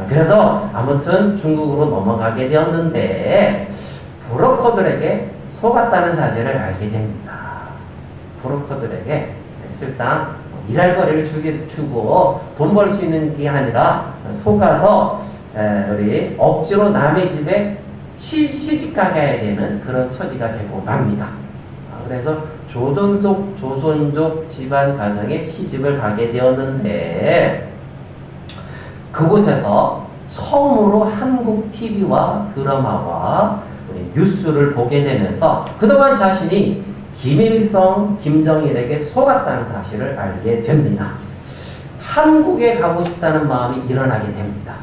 그래서 아무튼 중국으로 넘어가게 되었는데 브로커들에게 속았다는 사실을 알게 됩니다. 브로커들에게 실상 일할 거리를 주고 돈 벌 수 있는 게 아니라 속아서 우리 억지로 남의 집에 시집 가야 되는 그런 처지가 되고 맙니다. 그래서 조선족 집안 가정에 시집을 가게 되었는데 그곳에서 처음으로 한국 TV와 드라마와 뉴스를 보게 되면서 그동안 자신이 김일성, 김정일에게 속았다는 사실을 알게 됩니다. 한국에 가고 싶다는 마음이 일어나게 됩니다.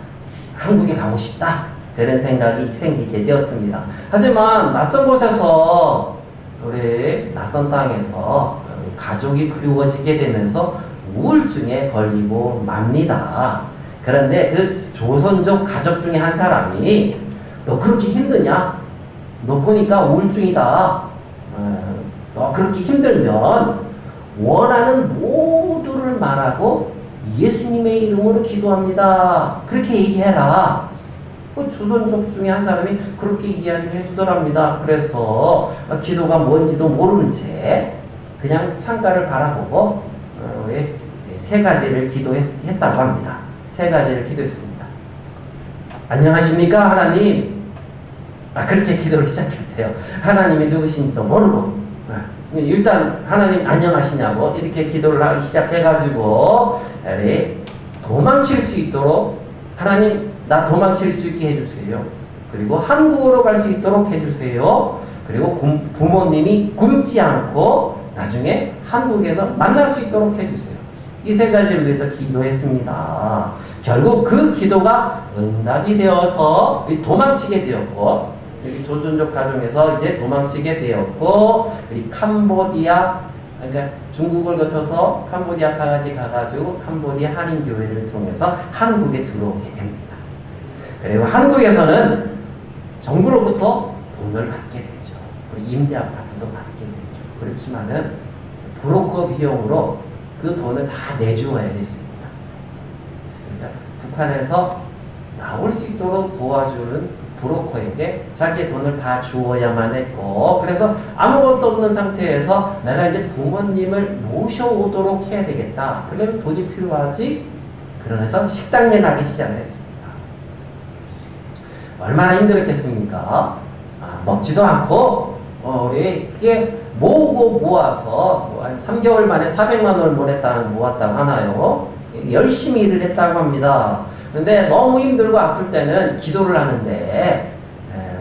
한국에 가고 싶다. 그런 생각이 생기게 되었습니다. 하지만 낯선 곳에서 우리 낯선 땅에서 우리 가족이 그리워지게 되면서 우울증에 걸리고 맙니다. 그런데 그 조선족 가족 중에 한 사람이 너 그렇게 힘드냐? 너 보니까 우울증이다. 너 그렇게 힘들면 원하는 모두를 말하고 예수님의 이름으로 기도합니다. 그렇게 얘기해라. 조선족 중에 한 사람이 그렇게 이야기를 해주더랍니다. 그래서 기도가 뭔지도 모르는 채 그냥 창가를 바라보고 세 가지를 기도했다고 합니다. 세 가지를 기도했습니다. 안녕하십니까 하나님. 그렇게 기도를 시작했대요. 하나님이 누구신지도 모르고 일단 하나님 안녕하시냐고 이렇게 기도를 하기 시작해가지고 도망칠 수 있도록 하나님 나 도망칠 수 있게 해주세요. 그리고 한국으로 갈 수 있도록 해주세요. 그리고 부모님이 굶지 않고 나중에 한국에서 만날 수 있도록 해주세요. 이 세 가지를 위해서 기도했습니다. 결국 그 기도가 응답이 되어서 도망치게 되었고 조선족 가정에서 이제 도망치게 되었고 캄보디아 그러니까 중국을 거쳐서 캄보디아까지 가가지고 캄보디아 한인교회를 통해서 한국에 들어오게 됩니다. 그리고 한국에서는 정부로부터 돈을 받게 되죠. 그리고 임대 아파트도 받게 되죠. 그렇지만은 브로커 비용으로 그 돈을 다 내주어야 됐습니다. 그러니까 북한에서 나올 수 있도록 도와주는 브로커에게 자기의 돈을 다 주어야만 했고 그래서 아무것도 없는 상태에서 내가 이제 부모님을 모셔오도록 해야 되겠다. 그러면 돈이 필요하지. 그러면서 식당 내나기 시작을 했습니다. 얼마나 힘들었겠습니까? 먹지도 않고 우리 그게 모으고 모아서 한 3개월 만에 400만 원을 모았다고 하나요? 열심히 일을 했다고 합니다. 근데 너무 힘들고 아플 때는 기도를 하는데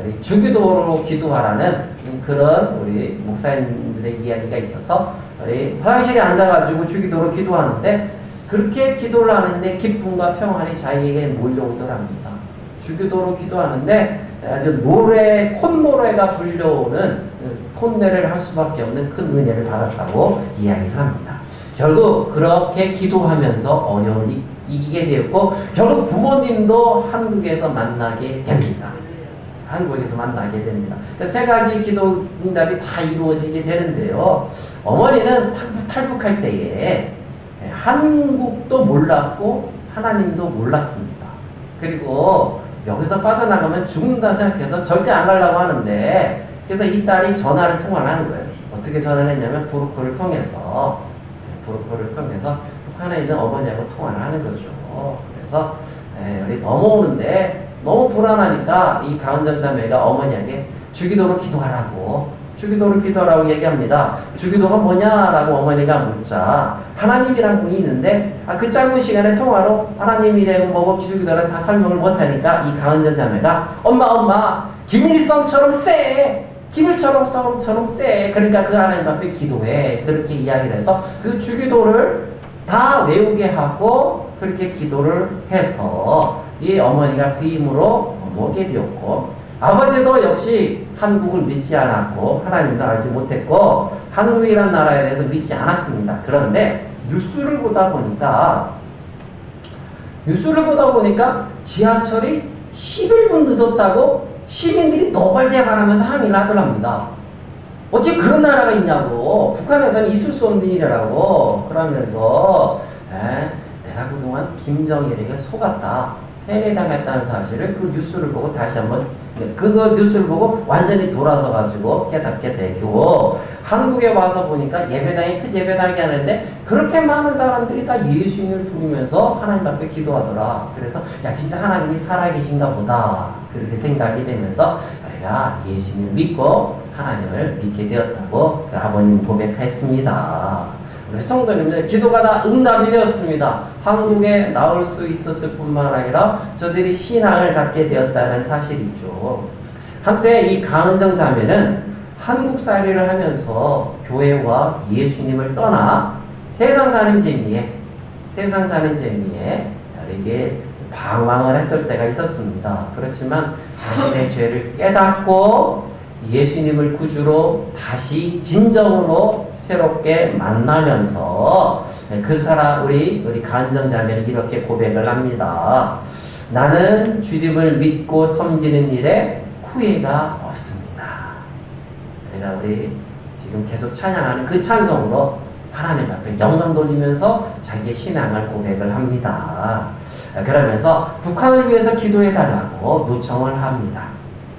우리 주기도로 기도하라는 그런 우리 목사님들의 이야기가 있어서 우리 화장실에 앉아가지고 주기도로 기도하는데 그렇게 기도를 하는데 기쁨과 평안이 자기에게 몰려오더랍니다. 주기도로 기도하는데 아주 콧노래가 불려오는 콧노래를 할 수밖에 없는 큰 은혜를 받았다고 이야기를 합니다. 결국 그렇게 기도하면서 어려움을 이기게 되었고 결국 부모님도 한국에서 만나게 됩니다. 한국에서 만나게 됩니다. 그러니까 세 가지 기도 응답이 다 이루어지게 되는데요. 어머니는 탈북할 때에 한국도 몰랐고 하나님도 몰랐습니다. 그리고 여기서 빠져나가면 죽는다 생각해서 절대 안 가려고 하는데 그래서 이 딸이 전화를 통화하는 거예요. 어떻게 전화를 했냐면 브로커를 통해서 북한에 있는 어머니하고 통화를 하는 거죠. 그래서 우리 넘어오는데 너무 불안하니까 이 가은정 자매가 어머니에게 주기도로 기도하라고 얘기합니다. 주기도가 뭐냐라고 어머니가 묻자 하나님이란 분이 있는데 그 짧은 시간에 통화로 하나님이라고 뭐고 주기도를 다 설명을 못하니까 이 가은정 자매가 엄마 김일성처럼 세! 김일성처럼 세! 그러니까 그 하나님 앞에 기도해. 그렇게 이야기를 해서 그 주기도를 다 외우게 하고 그렇게 기도를 해서 이 어머니가 그 힘으로 모게 되었고 아버지도 역시 한국을 믿지 않았고 하나님도 알지 못했고 한국이라는 나라에 대해서 믿지 않았습니다. 그런데 뉴스를 보다 보니까 지하철이 11분 늦었다고 시민들이 노발대발하면서 항의를 하더랍니다. 어떻게 그런 나라가 있냐고. 북한에서는 있을 수 없는 일이라고. 그러면서 내가 내가 그동안 김정일에게 속았다, 세뇌당했다는 사실을 그 뉴스를 보고 다시 한번 그거 뉴스를 보고 완전히 돌아서 가지고 깨닫게 되고, 한국에 와서 보니까 예배당이 큰 예배당이 하는데 그렇게 많은 사람들이 다 예수님을 부르면서 하나님 앞에 기도하더라. 그래서 야, 진짜 하나님이 살아계신가 보다, 그렇게 생각이 되면서 내가 예수님을 믿고 하나님을 믿게 되었다고 그 아버님 고백했습니다. 우리 성도님들, 기도가 다 응답이 되었습니다. 한국에 나올 수 있었을 뿐만 아니라 저들이 신앙을 갖게 되었다는 사실이죠. 한때 이 강은정 자매는 한국살이를 하면서 교회와 예수님을 떠나 세상 사는 재미에 이게 방황을 했을 때가 있었습니다. 그렇지만 자신의 죄를 깨닫고 예수님을 구주로 다시 진정으로 새롭게 만나면서 그 사람, 우리 간정 자매는 이렇게 고백을 합니다. 나는 주님을 믿고 섬기는 일에 후회가 없습니다. 그러니까 우리 지금 계속 찬양하는 그 찬송으로 하나님 앞에 영광 돌리면서 자기의 신앙을 고백을 합니다. 그러면서 북한을 위해서 기도해 달라고 요청을 합니다.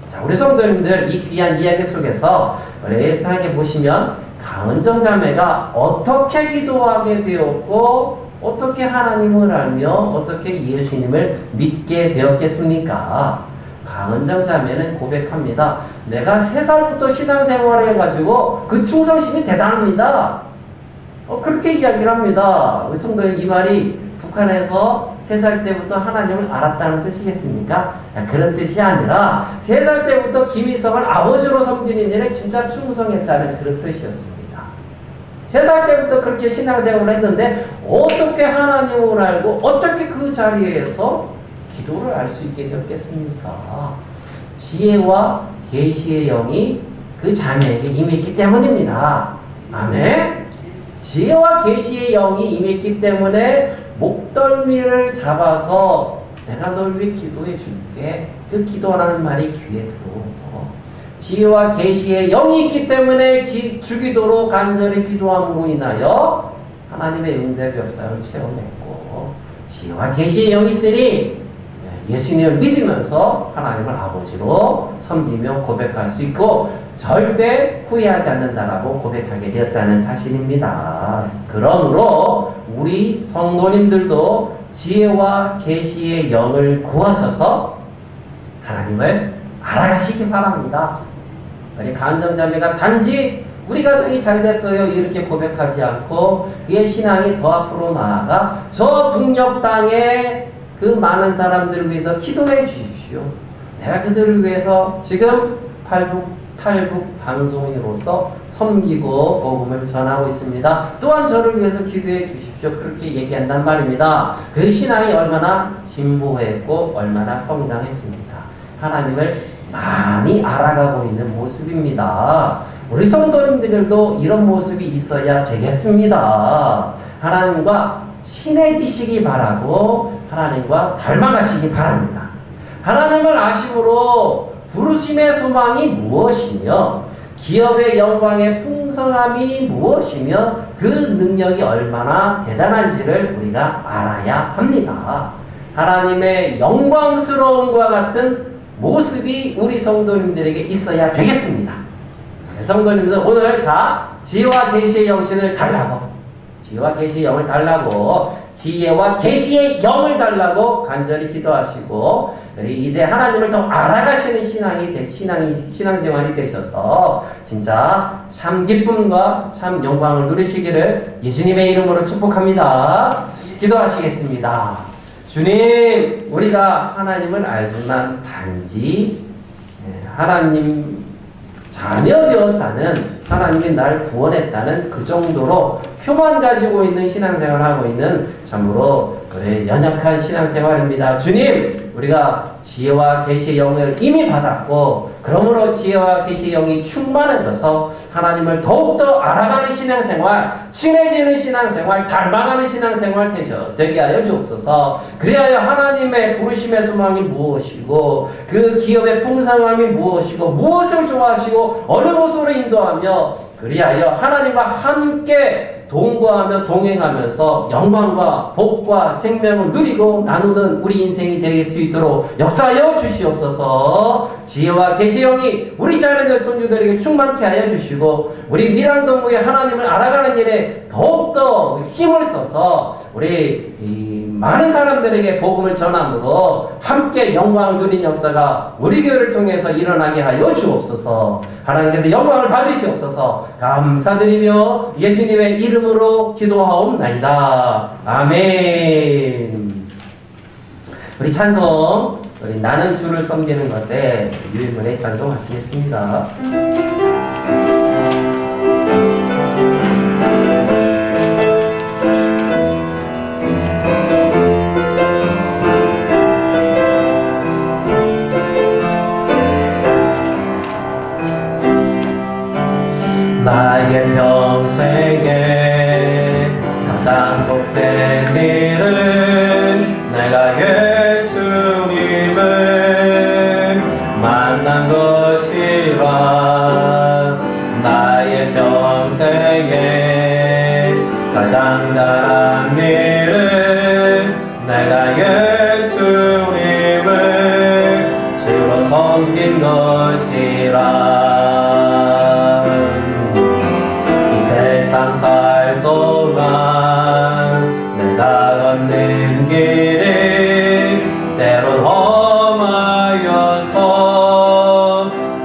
자, 우리 성도님들, 이 귀한 이야기 속에서 우리 생각해 보시면 강은정 자매가 어떻게 기도하게 되었고 어떻게 하나님을 알며 어떻게 예수님을 믿게 되었겠습니까? 강은정 자매는 고백합니다. 내가 3살부터 신앙생활을 해가지고 그 충성심이 대단합니다. 그렇게 이야기를 합니다. 우리 성도님, 이 말이 북한에서 3살 때부터 하나님을 알았다는 뜻이겠습니까? 그런 뜻이 아니라 3살 때부터 김일성을 아버지로 섬기는 일에 진짜 충성했다는 그런 뜻이었습니다. 3살 때부터 그렇게 신앙생활을 했는데 어떻게 하나님을 알고 어떻게 그 자리에서 기도를 알 수 있게 되었겠습니까? 지혜와 계시의 영이 그 자매에게 임했기 때문입니다. 아멘? 지혜와 계시의 영이 임했기 때문에 목덜미를 잡아서 내가 널 위해 기도해 줄게, 그 기도라는 말이 귀에 들어오고, 지혜와 계시의 영이 있기 때문에 주기도로 간절히 기도함으로 인하여 하나님의 응답의 역사를 체험했고, 지혜와 계시의 영이 있으니 예수님을 믿으면서 하나님을 아버지로 섬기며 고백할 수 있고 절대 후회하지 않는다라고 고백하게 되었다는 사실입니다. 그러므로 우리 성도님들도 지혜와 계시의 영을 구하셔서 하나님을 알아가시기 바랍니다. 우리 간정자매가 단지 우리 가정이 잘 됐어요 이렇게 고백하지 않고 그의 신앙이 더 앞으로 나아가 저 북녘 땅에 그 많은 사람들을 위해서 기도해 주십시오. 내가 그들을 위해서 지금 탈북 방송인으로서 섬기고 복음을 전하고 있습니다. 또한 저를 위해서 기도해 주십시오. 그렇게 얘기한단 말입니다. 그 신앙이 얼마나 진보했고 얼마나 성장했습니까? 하나님을 많이 알아가고 있는 모습입니다. 우리 성도님들도 이런 모습이 있어야 되겠습니다. 하나님과 친해지시기 바라고 하나님과 닮아가시기 바랍니다. 하나님을 아심으로 부르심의 소망이 무엇이며 기업의 영광의 풍성함이 무엇이며 그 능력이 얼마나 대단한지를 우리가 알아야 합니다. 하나님의 영광스러움과 같은 모습이 우리 성도님들에게 있어야 되겠습니다. 성도님들 오늘 지혜와 계시의 영신을 달라고, 지혜와 계시의 영을 달라고, 지혜와 계시의 영을 달라고 간절히 기도하시고 이제 하나님을 더 알아가시는 신앙생활이 되셔서 진짜 참 기쁨과 참 영광을 누리시기를 예수님의 이름으로 축복합니다. 기도하시겠습니다. 주님, 우리가 하나님을 알지만 단지 하나님 자녀 되었다는, 하나님이 날 구원했다는 그 정도로 표만 가지고 있는 신앙생활을 하고 있는 참으로 연약한 신앙생활입니다. 주님, 우리가 지혜와 계시의 영을 이미 받았고 그러므로 지혜와 계시의 영이 충만해져서 하나님을 더욱더 알아가는 신앙생활, 친해지는 신앙생활, 닮아가는 신앙생활 되게 하여 주옵소서. 그리하여 하나님의 부르심의 소망이 무엇이고 그 기업의 풍성함이 무엇이고 무엇을 좋아하시고 어느 곳으로 인도하며 그리하여 하나님과 함께 동거하며 동행하면서 영광과 복과 생명을 누리고 나누는 우리 인생이 될 수 있도록 역사하여 주시옵소서. 지혜와 계시의 영이 우리 자녀들 손주들에게 충만케 하여 주시고 우리 미랑동부의 하나님을 알아가는 일에 더욱더 힘을 써서 우리 이 많은 사람들에게 복음을 전함으로 함께 영광을 누린 역사가 우리 교회를 통해서 일어나게 하여 주옵소서. 하나님께서 영광을 받으시옵소서. 감사드리며 예수님의 이름으로 기도하옵나이다. 아멘. 우리 찬송, 우리 나는 주를 섬기는 것에 유일문에 찬송하시겠습니다. 나의 평생에 가장 복된 일은 내가 예수님을 만난 것이라. 나의 평생에 가장 잘한 일은 내가 예수님을 주로 섬긴 것이라. 세상 살 동안 내가 걷는 길이 때론 험하여서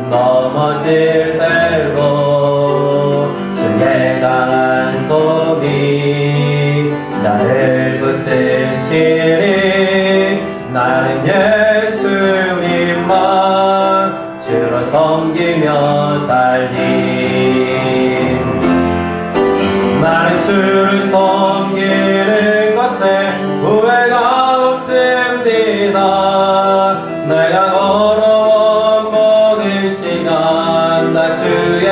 넘어질 때도 주의 강한 손이 나를 붙드시니 나는 예수님만 주로 섬기며 살리. 나는 주를 섬기는 것에 후회가 없습니다. 내가 걸어온 모든 시간 다 주의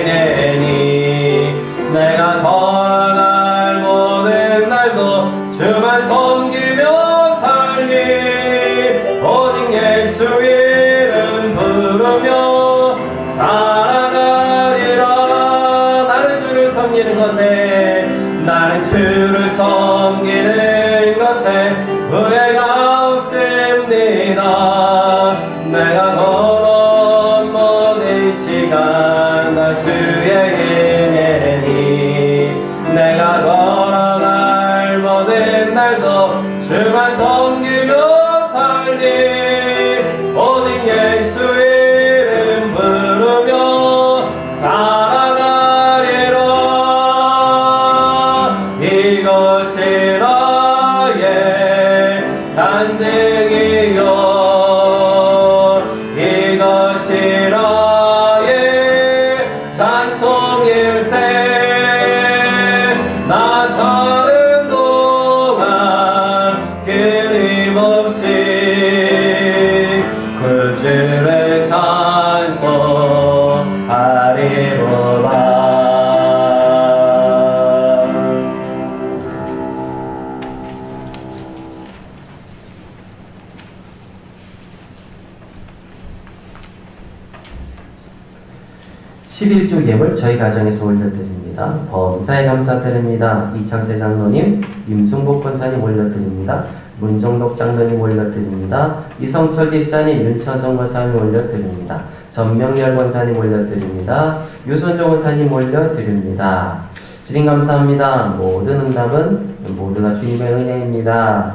은혜니 내가 걸어갈 모든 날도 주만 섬기며 살리. 오직 예수 이름 부르며 살아가리라. 나는 주를 섬기는 것에 나는 주를 섬기는 것에 후회가 없습니다. 내가 걸어온 모든 시간 다 주의 은혜니 내가 걸어갈 모든 날도 주만 섬기며 살리. 오직 예수 이름 부르며 살아가리라. 이것이 나의 간증이요 이것이 나의 찬송일세. 나 사는 동안 끊임없이 굴주를 찬송하리로다. 11조 예물 저희 가정에서 올려드립니다. 범사에 감사드립니다. 이창세 장로님, 임승복 권사님 올려드립니다. 문정덕 장로님 올려드립니다. 이성철 집사님, 윤처정 권사님 올려드립니다. 전명열 권사님 올려드립니다. 유선종 권사님 올려드립니다. 주님 감사합니다. 모든 응답은 모두가 주님의 은혜입니다.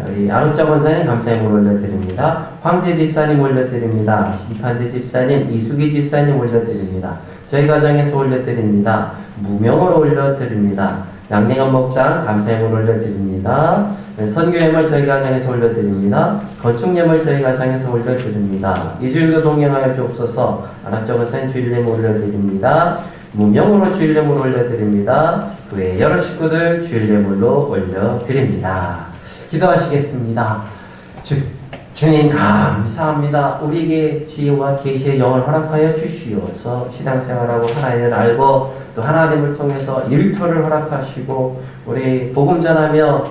우리 아름자 권사님 감사의 물 올려드립니다. 황재 집사님 올려드립니다. 심판대 집사님, 이수기 집사님 올려드립니다. 저희 가정에서 올려드립니다. 무명으로 올려드립니다. 양내감 목장 감사의 물 올려드립니다. 선교예물 저희 가정에서 올려드립니다. 건축예물 저희 가정에서 올려드립니다. 이주일도 동행하여 주옵소서. 아랍자 권사님 주일예물 올려드립니다. 무명으로 주일예물 올려드립니다. 그 외 여러 식구들 주일예물로 올려드립니다. 기도하시겠습니다. 주님 감사합니다. 우리에게 지혜와 계시의 영을 허락하여 주시어서 신앙생활하고 하나님을 알고 또 하나님을 통해서 일터를 허락하시고 우리 복음 전하며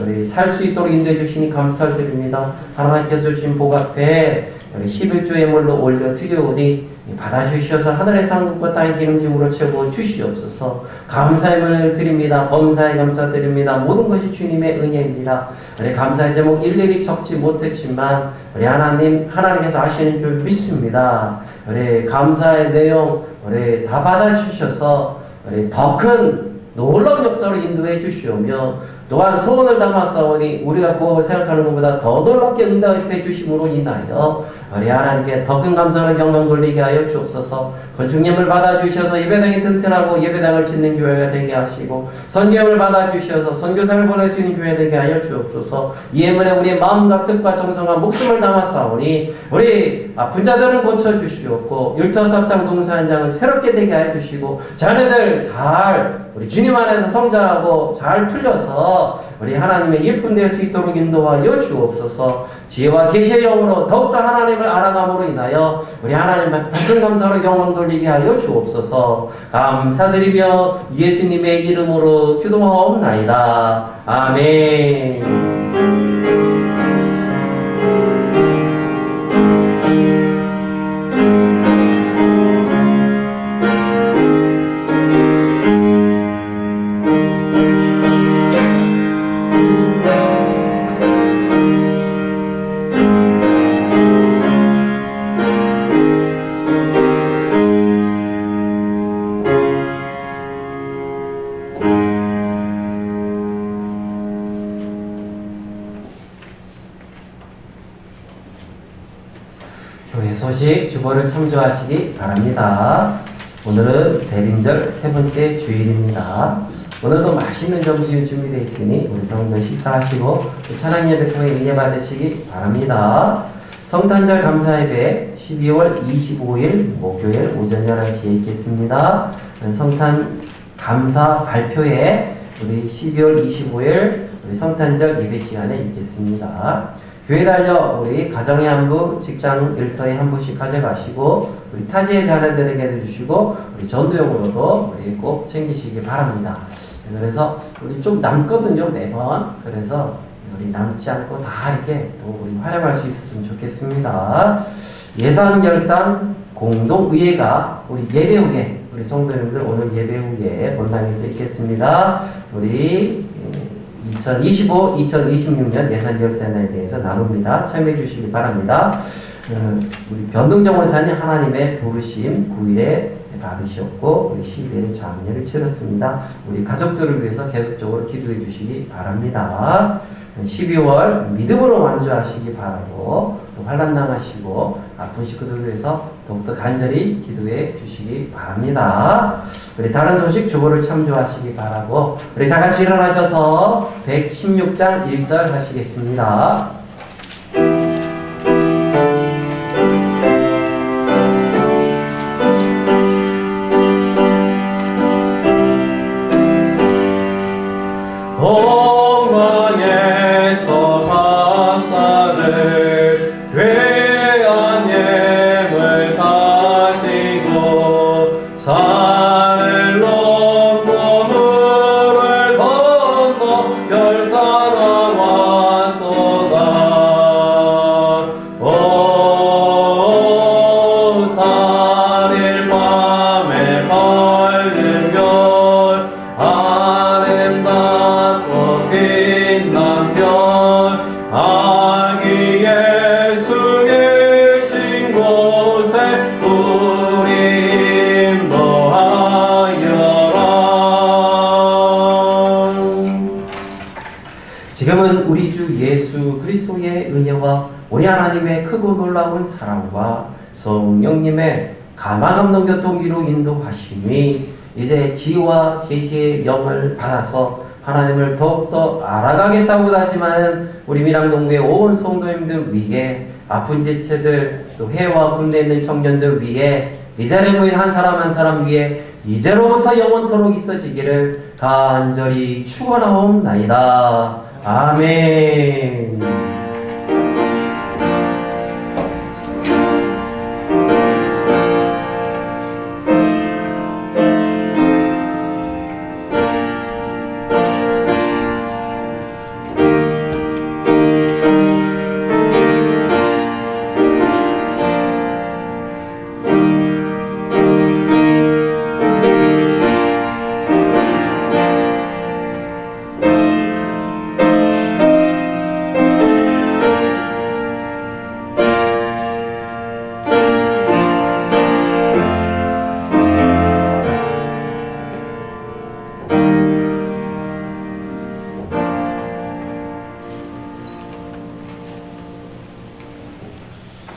우리 살 수 있도록 인도해 주시니 감사드립니다. 하나님께서 주신 복 앞에 우리 11조 예물로 올려 드려오니 받아주시어서 하늘의 상급과 땅의 기름짐으로 채워 주시옵소서. 감사함을 드립니다. 범사에 감사드립니다. 모든 것이 주님의 은혜입니다. 우리 감사의 제목 일일이 적지 못했지만 우리 하나님께서 아시는 줄 믿습니다. 우리 감사의 내용 우리 다 받아주셔서 우리 더 큰 놀라운 역사로 인도해 주시오며 또한 소원을 담았사오니 우리가 구원을 생각하는 것보다 더 놀랍게 응답해 주심으로 인하여 우리 하나님께 더 큰 감사를 영광 돌리게 하여 주옵소서. 건축님을 받아주셔서 예배당이 튼튼하고 예배당을 짓는 교회가 되게 하시고 선교를 받아주셔서 선교사를 보낼 수 있는 교회 되게 하여 주옵소서. 이 예물에 우리의 마음과 뜻과 정성과 목숨을 담았사오니 우리 아픈 자들은 고쳐주시옵고 율터삽장 동사한장을 새롭게 되게 하여 주시고 자녀들 잘 우리 주님 안에서 성장하고 잘 풀려서 우리 하나님의 일꾼 될 수 있도록 인도하여 주옵소서. 지혜와 계시의 영으로 더욱더 하나님을 알아감으로 인하여 우리 하나님의 큰 감사로 영광 돌리게 하여 주옵소서. 감사드리며 예수님의 이름으로 기도하옵나이다. 아멘. 교회 소식 주보를 참조하시기 바랍니다. 오늘은 대림절 세 번째 주일입니다. 오늘도 맛있는 점심 준비되어 있으니 우리 성도 식사하시고 찬양 예배 통해 은혜 받으시기 바랍니다. 성탄절 감사예배 12월 25일 목요일 오전 11시에 있겠습니다. 성탄 감사 발표회 우리 12월 25일 우리 성탄절 예배 시간에 있겠습니다. 교회 달려 우리 가정의 한 부, 직장 일터에 한 부씩 가져가시고 우리 타지의 자녀들에게도 주시고 우리 전도용으로도 우리 꼭 챙기시기 바랍니다. 그래서 우리 좀 남거든요 매번. 그래서 우리 남지 않고 다 이렇게 또 우리 활용할 수 있었으면 좋겠습니다. 예산 결산 공동의회가 우리 예배 후에 우리 성도님들 오늘 예배 후에 본당에서 있겠습니다. 우리 2025, 2026년 예산 결산에 대해서 나눕니다. 참여해 주시기 바랍니다. 우리 변동정 원사님 하나님의 부르심 9일에 받으셨고 우리 10일에 장례를 치렀습니다. 우리 가족들을 위해서 계속적으로 기도해 주시기 바랍니다. 12월 믿음으로 완주하시기 바라고 또 환난 당하시고 아픈 식구들을 위해서 더욱더 간절히 기도해 주시기 바랍니다. 우리 다른 소식 주보를 참조하시기 바라고 우리 다 같이 일어나셔서 116장 1절 하시겠습니다. 동방에서 박사를 괴한 예물 가지고 산을 넘고 물을 건너 열타나 왔도다. 오 달일 밤에 밝은 별 아름답고 빛난 별 아기 예수 계신 곳에 우리 인도하여라. 지금은 우리 주 예수 그리스도의 은혜와 우리 하나님의 크고 놀라운 사랑과 성령님의 감화감동 교통기로 인도하심이 이제 지혜와 계시의 영을 받아서 하나님을 더욱더 알아가겠다고 다짐하는 우리 밀양동구의 온 성도님들 위에 아픈 지체들 또 해와 군대에 있는 청년들 위에 이 자리에 모인 한 사람 한 사람 위에 이제로부터 영원토록 있어지기를 간절히 축원하옵나이다. 아멘.